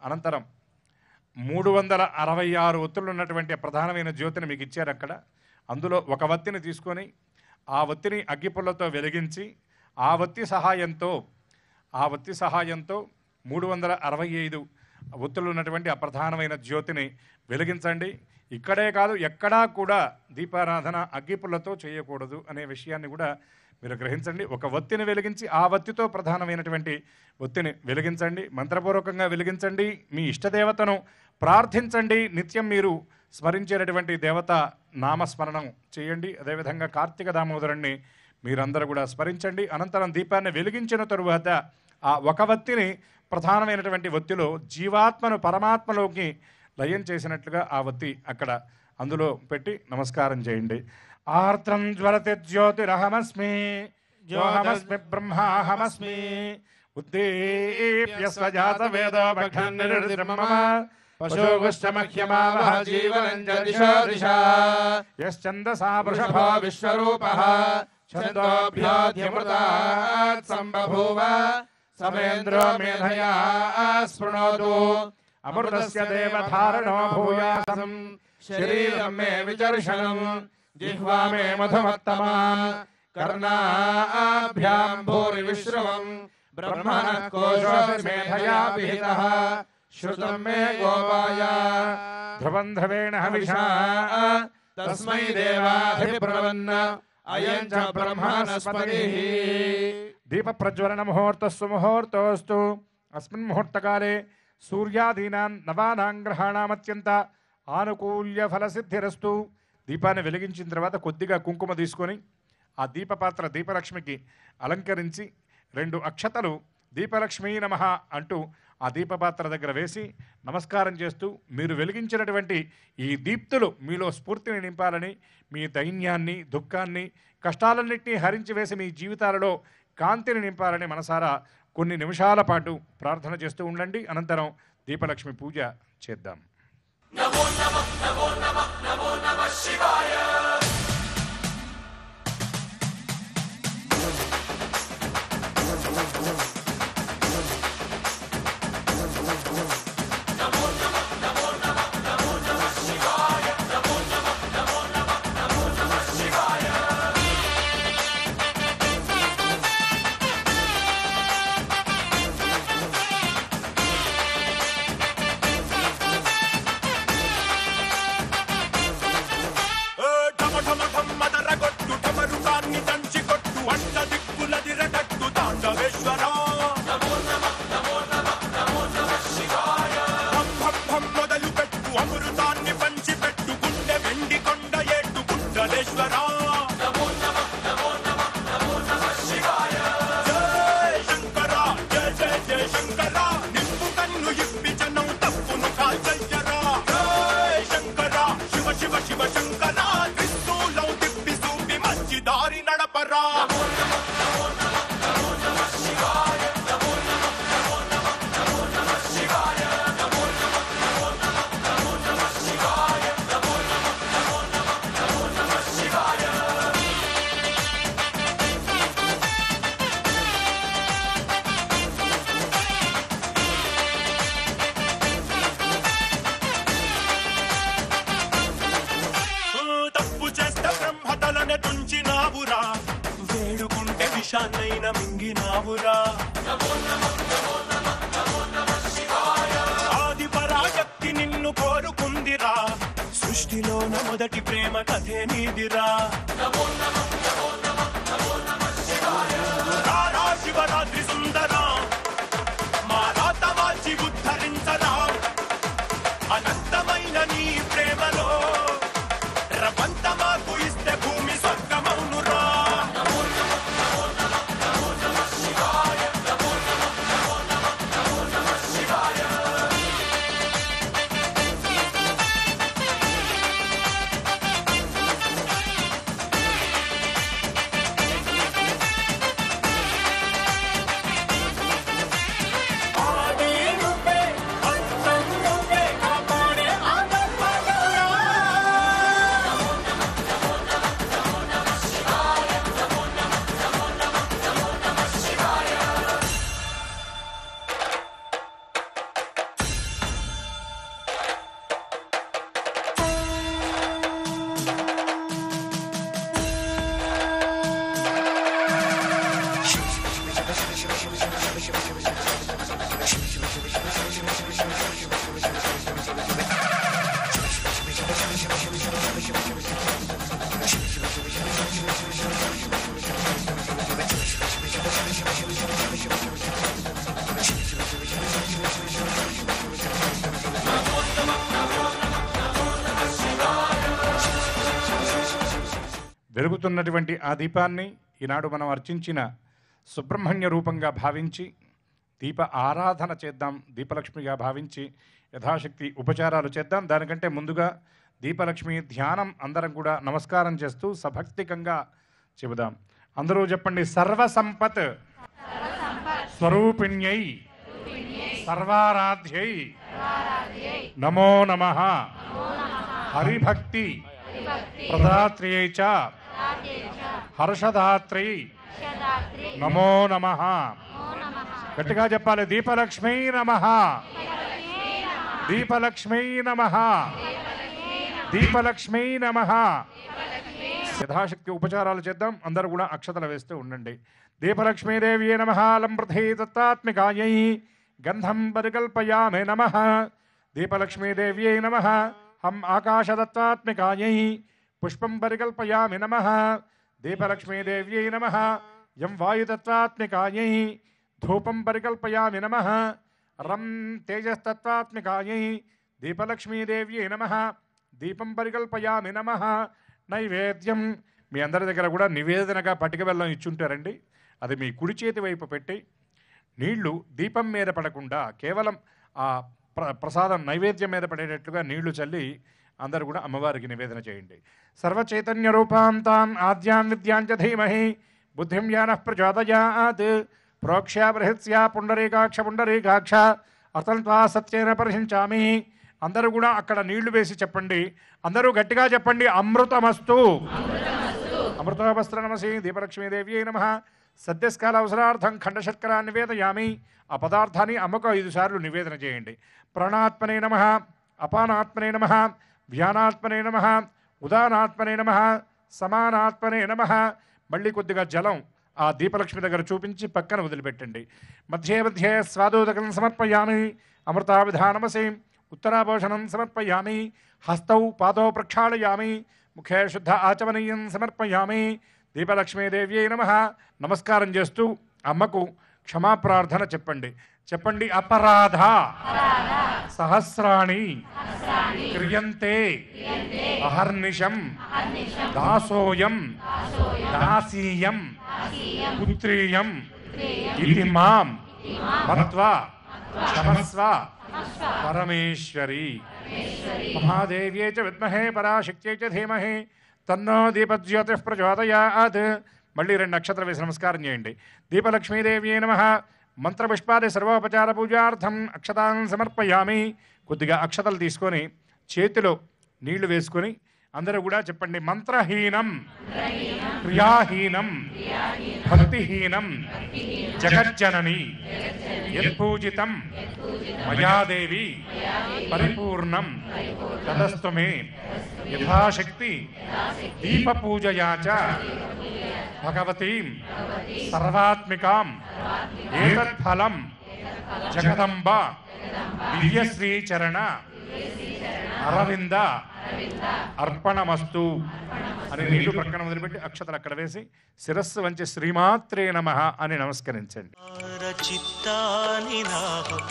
అనంతరం 366 ఒత్తులు ఉన్నటువంటి ప్రధానమైన జ్యోతిని మీకు ఇచ్చారు అక్కడ. అందులో ఒక వత్తిని తీసుకొని ఆ వత్తిని అగ్గిపుల్లతో వెలిగించి ఆ వత్తి సహాయంతో 365 ఒత్తులు ఉన్నటువంటి ఆ ప్రధానమైన జ్యోతిని వెలిగించండి. ఇక్కడే కాదు, ఎక్కడా కూడా దీపారాధన అగ్గిపుల్లతో చేయకూడదు అనే విషయాన్ని కూడా మీరు గ్రహించండి. ఒక ఒత్తిని వెలిగించి ఆ ఒత్తితో ప్రధానమైనటువంటి ఒత్తిని వెలిగించండి. మంత్రపూర్వకంగా వెలిగించండి. మీ ఇష్టదేవతను ప్రార్థించండి. నిత్యం మీరు స్మరించేటటువంటి దేవత నామస్మరణం చేయండి. అదేవిధంగా కార్తీక దామోదరుణ్ణి మీరందరూ కూడా స్మరించండి. అనంతరం దీపాన్ని వెలిగించిన తరువాత ఆ ఒక ఒత్తిని ప్రధానమైనటువంటి ఒత్తిలో జీవాత్మను పరమాత్మలోకి లయం చేసినట్లుగా ఆ ఒత్తి అక్కడ అందులో పెట్టి నమస్కారం చేయండి. ఆర్ద్రం జ్వలతి జ్యోతిరహమస్మి జోహమస్మి బ్రహ్మాహమస్మి ఉద్దీప్య స్వజాత వేదో భక్షన్నిర్మమ పశోగుశ్చమహ్యమావహ జీవనం చ దిశో దిశా యశ్చందసా వృషభో విశ్వరూపః ఛందోభ్యోऽధ్యమృతాత్ సంబభూవ సమేంద్రో మేధయా స్పృణోతు అమృతస్య దేవధారణో భూయాసం శరీరం మే విచర్షణం జిహ్వా మే మధుమత్తమా కర్ణాభ్యాం భూరి విశ్రవం బ్రహ్మణః కోశోऽపి మేధయా పిహితః श्रुतं मे गोपाय ध्रुवं ध्रुवेण हविषा तस्मै देवाधिप्रवन्न अयं च ब्रह्मणस्पतिः दीप प्रज्वलन मुहूर्तस्सु मुहूर्तोऽस्तु अस्मिन् मुहूर्तकाले सूर्यादीनां नवानां ग्रहाणामत्यंత ఆనుకూల్య ఫలసిద్ధిరస్తు. దీపాన్ని వెలిగించిన తర్వాత కొద్దిగా కుంకుమ తీసుకొని ఆ దీపపాత్ర దీపలక్ష్మికి అలంకరించి 2 అక్షతలు దీపలక్ష్మీ నమః అంటూ ఆ దీపపాత్ర దగ్గర వేసి నమస్కారం చేస్తూ మీరు వెలిగించినటువంటి ఈ దీప్తులు మీలో స్ఫూర్తిని నింపాలని, మీ దైన్యాన్ని, దుఃఖాన్ని, కష్టాలన్నింటినీ హరించి వేసి మీ జీవితాలలో కాంతిని నింపాలని మనసారా కొన్ని నిమిషాల పాటు ప్రార్థన చేస్తూ ఉండండి. అనంతరం దీపలక్ష్మి పూజ చేద్దాం. నమో నమః నమో నమః నమో నమః శివాయ. ఆది పరాశక్తి నిన్ను కోరుకుందిరా, సృష్టిలోన మొదటి ప్రేమ కథే నీదిరా. శివరాత్రి సుందరా మా రాత మార్చి ఉద్ధరించరా, అనంతమైన నీ ప్రేమలో రవంత మాకు ఇస్తే భూమి స్వర్గమౌనురా. వెలుగుతున్నటువంటి ఆ దీపాన్ని ఈనాడు మనం అర్చించిన సుబ్రహ్మణ్య రూపంగా భావించి దీప ఆరాధన చేద్దాం, దీపలక్ష్మిగా భావించి యథాశక్తి ఉపచారాలు చేద్దాం. దానికంటే ముందుగా దీపలక్ష్మి ధ్యానం అందరం కూడా నమస్కారం చేస్తూ సభక్తికంగా చెబుదాం. అందరూ చెప్పండి. సర్వసంపత్ స్వరూపిణ్యై సర్వారాధ్యై నమో నమః హరిభక్తి ప్రదాత్ర్యై చ హర్షదాత్రై నమో నమః. గట్టిగా చెప్పాలి. దీపలక్ష్మీ నమః, దీపలక్ష్మీ నమః, దీపలక్ష్మీ నమః. యథాశక్తి ఉపచారాలు చేద్దాం. అందరూ కూడా అక్షతలు వేస్తూ ఉండండి. దీపలక్ష్మీదేవ్యే నమః. లంప్రథే దత్తాత్మికాయై గంధం పరికల్పయామి నమః. దీపలక్ష్మీదేవ్యే నమః. హం ఆకాశదత్తాత్మికాయై పుష్పం పరికల్పయామి నమః. దీపలక్ష్మీదేవ్యై నమః. యం వాయుతత్వాత్మికాయై ధూపం పరికల్పయామి నమః. రం తేజస్తత్వాత్మికాయై దీపలక్ష్మీదేవ్యై నమః. దీపం పరికల్పయామి నమః. నైవేద్యం మీ అందరి దగ్గర కూడా నివేదనగా పటిక బెల్లం ఇచ్చుంటారండి. అది మీ కుడి చేతి వైపు పెట్టి నీళ్లు దీపం మీద పడకుండా కేవలం ఆ ప్రసాదం నైవేద్యం మీద పడేటట్లుగా నీళ్లు చల్లి అందరూ కూడా అమ్మవారికి నివేదన చేయండి. సర్వచైతన్య రూపాంతాన్ ఆద్యాన్ విద్యాంచ ధీమహి బుద్ధిం యానః ప్రచోదయాత్. ప్రోక్ష్య బృహత్స్యా పుండరీకాక్ష పుండరీకాక్ష అర్థం త్వా సత్యేన పరిహించామి. అందరూ కూడా అక్కడ నీళ్లు వేసి చెప్పండి. అందరూ గట్టిగా చెప్పండి. అమృతమస్తు. అమృతోపస్త్ర నమసి. దీపలక్ష్మీదేవ్యై నమః. సద్యస్కాల అవసరార్థం ఖండశర్కరా నివేదయామి. ఆ పదార్థాన్ని అమ్మకు 5 సార్లు నివేదన చేయండి. ప్రాణాత్మనే నమః, అపానాత్మనే నమః, వ్యానాత్మనే నమః, ఉదానాత్మనే నమః, సమానాత్మనే నమః. మళ్ళీ కొద్దిగా జలం ఆ దీపలక్ష్మి దగ్గర చూపించి పక్కన వదిలిపెట్టండి. మధ్యే మధ్యే స్వాదోదకం సమర్పయామి. అమృతావిధానమసి. ఉత్తరాభూషణం సమర్పయామి. హస్తౌ పాదౌ ప్రక్షాళయామి. ముఖే శుద్ధ ఆచమనీయం సమర్పయామి. దీపలక్ష్మీదేవ్యై నమః. నమస్కారం చేస్తూ అమ్మకు క్షమాప్రార్థన చెప్పండి. చెప్పండి. అపరాధ సహస్రాణి క్రియంతే అహర్నిశం దాసోయం దాసీయం పుత్రీయం ఇది మాం మత్వా క్షమస్వ పరమేశ్వరి. మహాదేవ్యై చ విద్మహే పరాశక్త్యై చ ధీమహి తన్నో దీపజ్యోతిః ప్రచోదయాత్. మళ్ళీ 2 నక్షత్రాలు వేసి నమస్కారం చేయండి. దీపలక్ష్మీదేవ్యై నమః. మంత్రపుష్పాది సర్వోపచార పూజార్థం అక్షతాన్ సమర్పయామి. కొద్దిగా అక్షతలు తీసుకొని చేతిలో నీళ్లు వేసుకొని అందరూ కూడా చెప్పండి. మంత్రహీనం క్రియాహీనం భక్తిహీనం జగజ్జనని యత్పూజితం మయాదేవి పరిపూర్ణం తదస్తు మే యథాశక్తి దీపపూజయా చ భగవతీం సర్వాత్మికాం ఏతత్ఫలం జగదంబ దివ్యశ్రీచరణ అరవింద అర్పణమస్తు అని నీళ్లు ప్రక్కన వదిలిపెట్టి అక్షతలు అక్కడ వేసి శిరస్సు వంచి శ్రీమాత్రే నమః అని నమస్కరించండి. చిత్తాని నాహం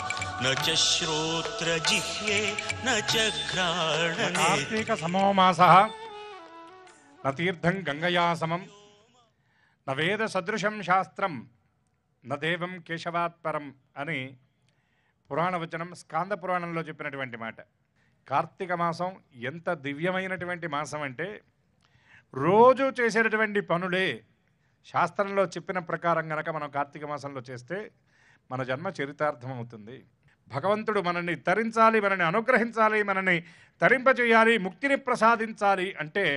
న చ శ్రోత్ర జిహ్వే న చ ఘ్రాణనే. కార్తీక సమోమాసః న తీర్థం గంగయా సమం న వేద సదృశం శాస్త్రం న దేవం కేశవాత్ పరం అని పురాణ వచనం స్కాంద పురాణంలో చెప్పినటువంటి మాట. కార్తీక మాసం ఎంత దివ్యమైనటువంటి మాసం అంటే రోజు చేసేటటువంటి పనులే శాస్త్రంలో చెప్పిన ప్రకారం గనక మనం కార్తీక మాసంలో చేస్తే మన జన్మ చరితార్థం అవుతుంది. భగవంతుడు మనల్ని తరించాలి, మనల్ని అనుగ్రహించాలి, మనల్ని తరింపచేయాలి, ముక్తిని ప్రసాదించాలి అంటే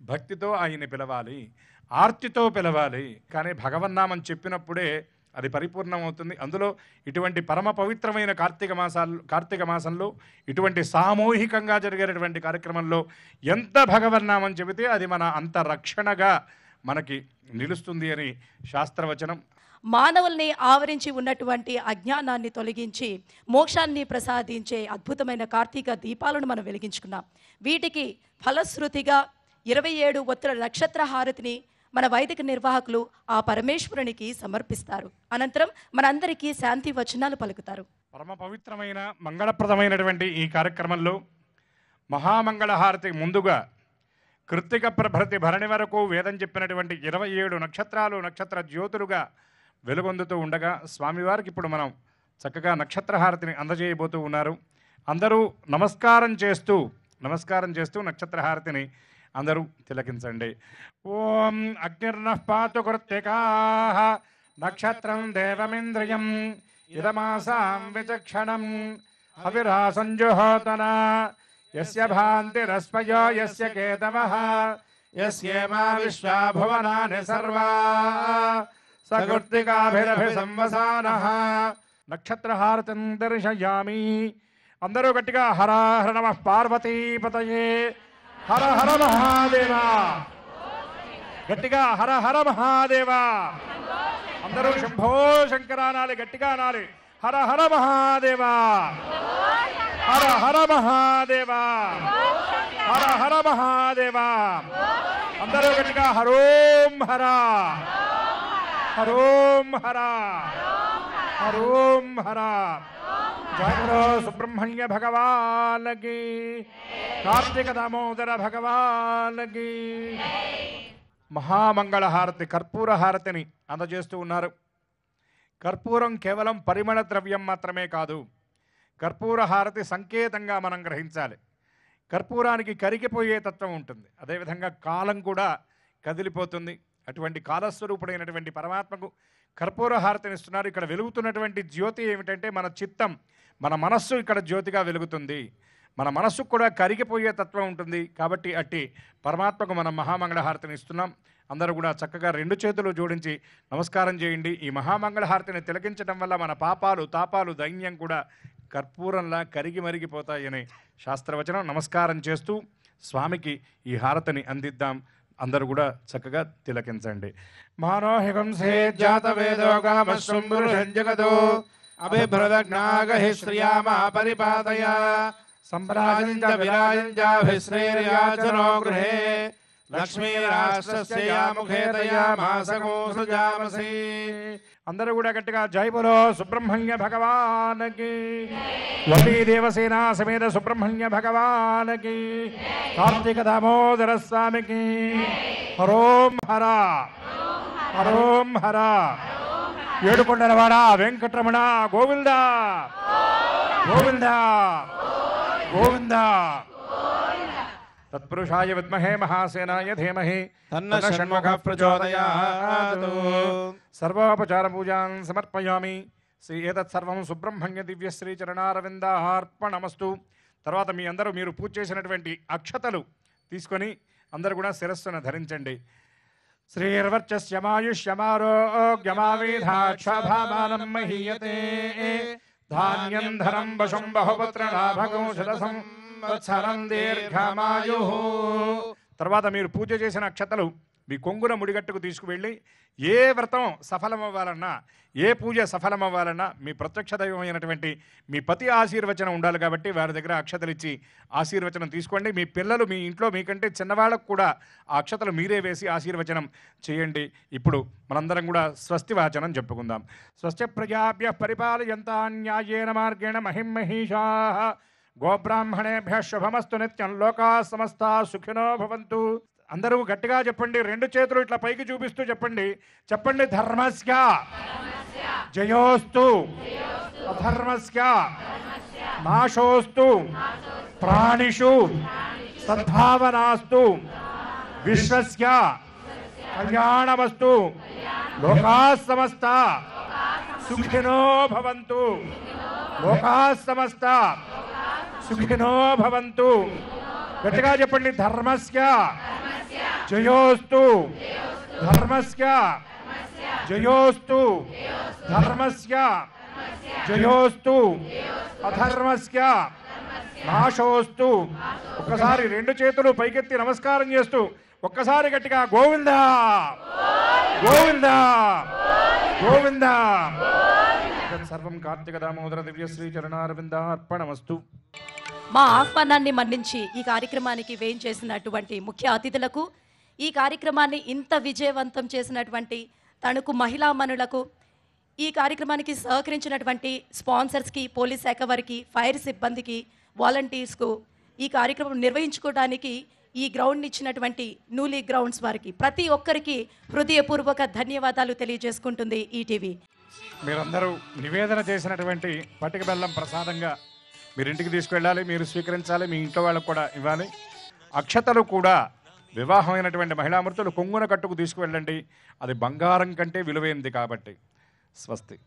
భక్తితో ఆయన్ని పిలవాలి, ఆర్తితో పిలవాలి. కానీ భగవన్నామం చెప్పినప్పుడే అది పరిపూర్ణమవుతుంది. అందులో ఇటువంటి పరమ పవిత్రమైన కార్తీక మాసంలో ఇటువంటి సామూహికంగా జరిగేటటువంటి కార్యక్రమంలో ఎంత భగవన్నామం చెబితే అది మన అంత రక్షణగా మనకి నిలుస్తుంది అని శాస్త్రవచనం. మానవుల్ని ఆవరించి ఉన్నటువంటి అజ్ఞానాన్ని తొలగించి మోక్షాన్ని ప్రసాదించే అద్భుతమైన కార్తీక దీపాలను మనం వెలిగించుకున్నాం. వీటికి ఫలశ్రుతిగా 27 ఒత్తుల నక్షత్ర హారతిని మన వైదిక నిర్వాహకులు ఆ పరమేశ్వరునికి సమర్పిస్తారు. అనంతరం మనందరికీ శాంతి వచనాలు పలుకుతారు. పరమ పవిత్రమైన మంగళప్రదమైనటువంటి ఈ కార్యక్రమంలో మహామంగళహారతి ముందుగా కృత్తిక ప్రభృతి భరణి వరకు వేదం చెప్పినటువంటి 27 నక్షత్రాలు నక్షత్ర జ్యోతులుగా వెలుగొందుతూ ఉండగా స్వామివారికి ఇప్పుడు మనం చక్కగా నక్షత్రహారతిని అందజేయబోతూ ఉన్నారు. అందరూ నమస్కారం చేస్తూ నక్షత్రహారతిని అందరూ తిలకించండి. ఓం అగ్నిర్నః పాతు కృత్తికాః నక్షత్రం దేవమింద్రియం ఇదమాసాం విచక్షణం హవిరాసంజుహోతన యస్య భాంతిరస్మయో యస్య కేతవః యస్యేమా విశ్వా భువనాని సర్వా సకృత్తికాభిరభి సంవసానః. నక్షత్రహారతిం దర్శయామి. అందరూ గట్టిగా హర హర నమః పార్వతీపతయే హర హర మహాదేవ. గట్టిగా హర హర మహాదేవ. అందరూ శంభో శంకరానాలి, గట్టిగా నాలి. హర హర మహాదేవ, హర హర మహాదేవ, హర హర మహాదేవ. అందరూ గట్టిగా హరోం హర, హరోం హర, హరోం హర. జయో సుబ్రహ్మణ్య భగవానకి, కార్తీక దామోదర భగవానకి. మహామంగళహారతి కర్పూర హారతిని అందజేస్తూ ఉన్నారు. కర్పూరం కేవలం పరిమళ ద్రవ్యం మాత్రమే కాదు, కర్పూర హారతి సంకేతంగా మనం గ్రహించాలి. కర్పూరానికి కరిగిపోయే తత్వం ఉంటుంది, అదేవిధంగా కాలం కూడా కదిలిపోతుంది. అటువంటి కాలస్వరూపుడైనటువంటి పరమాత్మకు కర్పూర హారతిని ఇస్తున్నారు. ఇక్కడ వెలుగుతున్నటువంటి జ్యోతి ఏమిటంటే మన చిత్తం, మన మనస్సు ఇక్కడ జ్యోతిగా వెలుగుతుంది. మన మనస్సుకు కూడా కరిగిపోయే తత్వం ఉంటుంది. కాబట్టి అట్టి పరమాత్మకు మనం మహామంగళహారతిని ఇస్తున్నాం. అందరూ కూడా చక్కగా 2 చేతులు జోడించి నమస్కారం చేయండి. ఈ మహామంగళహారతిని తిలకించడం వల్ల మన పాపాలు తాపాలు దైన్యం కూడా కర్పూరంలా కరిగి మరిగిపోతాయని శాస్త్రవచనం. నమస్కారం చేస్తూ స్వామికి ఈ హారతిని అందిద్దాం. అందరూ కూడా చక్కగా తిలకించండి. మానోహింసే జాత వేదోగామశృంభురుషంజగదో అభిభ్రదజ్ఞాగహి శ్రియామా పరిపాతయ సంప్రాజంచ విరాజంచాభిశ్రేర్యాచనో గృహే లక్ష్మీరాష్ట్రస్య ముఖేతయామాసగోసుజామసి. అందరూ కూడా గట్టిగా జై బలో సుబ్రహ్మణ్య భగవానకి, వల్లీ దేవసేన సమేత సుబ్రహ్మణ్య భగవానకి, కార్తీక దామోదర స్వామికి. హరోం హర, హరోం హర. ఏడుకొండలవాడ వెంకటరమణ గోవింద గోవింద గోవింద. తత్పురుషాయ విద్మహే మహాసేనాయ ధీమహి తన్నః షణ్ముఖః ప్రచోదయాత్. సర్వోపచార పూజాన్ సమర్పయామి. శ్రీ ఏతత్ సర్వం సుబ్రహ్మణ్య దివ్యశ్రీ చరణారవిందార్పణమస్తు. తర్వాత మీ అందరూ మీరు పూజ చేసినటువంటి అక్షతలు తీసుకొని అందరూ కూడా శిరస్సును ధరించండి. శ్రీర్వర్చస్యమాయుష్యమారోగ్యమావేధాక్షాభామానం మహీయతే ధాన్యం ధనం వశం బహుపుత్రలాభగం శతసంవత్సరం దీర్ఘమాయుః. తర్వాత మీరు పూజ చేసిన అక్షతలు మీ కొంగున ముడిగట్టుకు తీసుకువెళ్ళి ఏ వ్రతం సఫలమవ్వాలన్నా ఏ పూజ సఫలమవ్వాలన్నా మీ ప్రత్యక్ష దైవమైనటువంటి మీ పతి ఆశీర్వచనం ఉండాలి. కాబట్టి వారి దగ్గర అక్షతలు ఇచ్చి ఆశీర్వచనం తీసుకోండి. మీ పిల్లలు మీ ఇంట్లో మీకంటే చిన్నవాళ్ళకు కూడా ఆ అక్షతలు మీరే వేసి ఆశీర్వచనం చేయండి. ఇప్పుడు మనందరం కూడా స్వస్తి వాచనం చెప్పుకుందాం. స్వస్తి ప్రజాభ్యః పరిపాలయంతాం న్యాయేన మార్గేణ మహిమహీషాః గోబ్రాహ్మణేభ్యః శుభమస్తు నిత్యం లోకాః సమస్తాః సుఖినో భవంతు. అందరూ గట్టిగా చెప్పండి. 2 చేతులు ఇట్లా పైకి చూపిస్తూ చెప్పండి. చెప్పండి. ధర్మస్య జయోస్తు, అధర్మస్య నాశోస్తు, ప్రాణిషు సద్భావనాస్తు, విశ్వస్య కళ్యాణమస్తు, లోకాః సమస్తాః సుఖినో భవంతు, లోకాః సమస్తాః సుఖినో భవంతు. గట్టిగా చెప్పండి. ధర్మస్య జయోస్తు, ధర్మస్య జయోస్తు, ధర్మస్య జయోస్తు, అధర్మస్య నాశోస్తు. ఒక్కసారి 2 చేతులు పైకెత్తి నమస్కారం చేస్తూ ఒక్కసారి గట్టిగా గోవిందా గోవిందా గోవిందా. సర్వం కార్తీక దామోదర దివ్యశ్రీ చరణారవిందార్పణమస్తు. మా ఆహ్వానాన్ని మన్నించి ఈ కార్యక్రమానికి వేయించేసినటువంటి ముఖ్య అతిథులకు, ఈ కార్యక్రమాన్ని ఇంత విజయవంతం చేసినటువంటి తణుకు మహిళామణులకు, ఈ కార్యక్రమానికి సహకరించినటువంటి స్పాన్సర్స్కి, పోలీస్ శాఖ వారికి, ఫైర్ సిబ్బందికి, వాలంటీర్స్కు, ఈ కార్యక్రమం నిర్వహించుకోవడానికి ఈ గ్రౌండ్ ఇచ్చినటువంటి నూలీ గ్రౌండ్స్ వారికి ప్రతి ఒక్కరికి హృదయపూర్వక ధన్యవాదాలు తెలియజేసుకుంటుంది ఈటీవీ. మీరందరూ నివేదన చేసినటువంటి పటిక బెల్లం ప్రసాదంగా మీరు ఇంటికి తీసుకువెళ్ళాలి, మీరు స్వీకరించాలి, మీ ఇంట్లో వాళ్ళకు కూడా ఇవ్వాలి. అక్షతలు కూడా వివాహమైనటువంటి మహిళామూర్తులు కొంగున కట్టుకు తీసుకువెళ్ళండి, అది బంగారం కంటే విలువైంది కాబట్టి. స్వస్తి.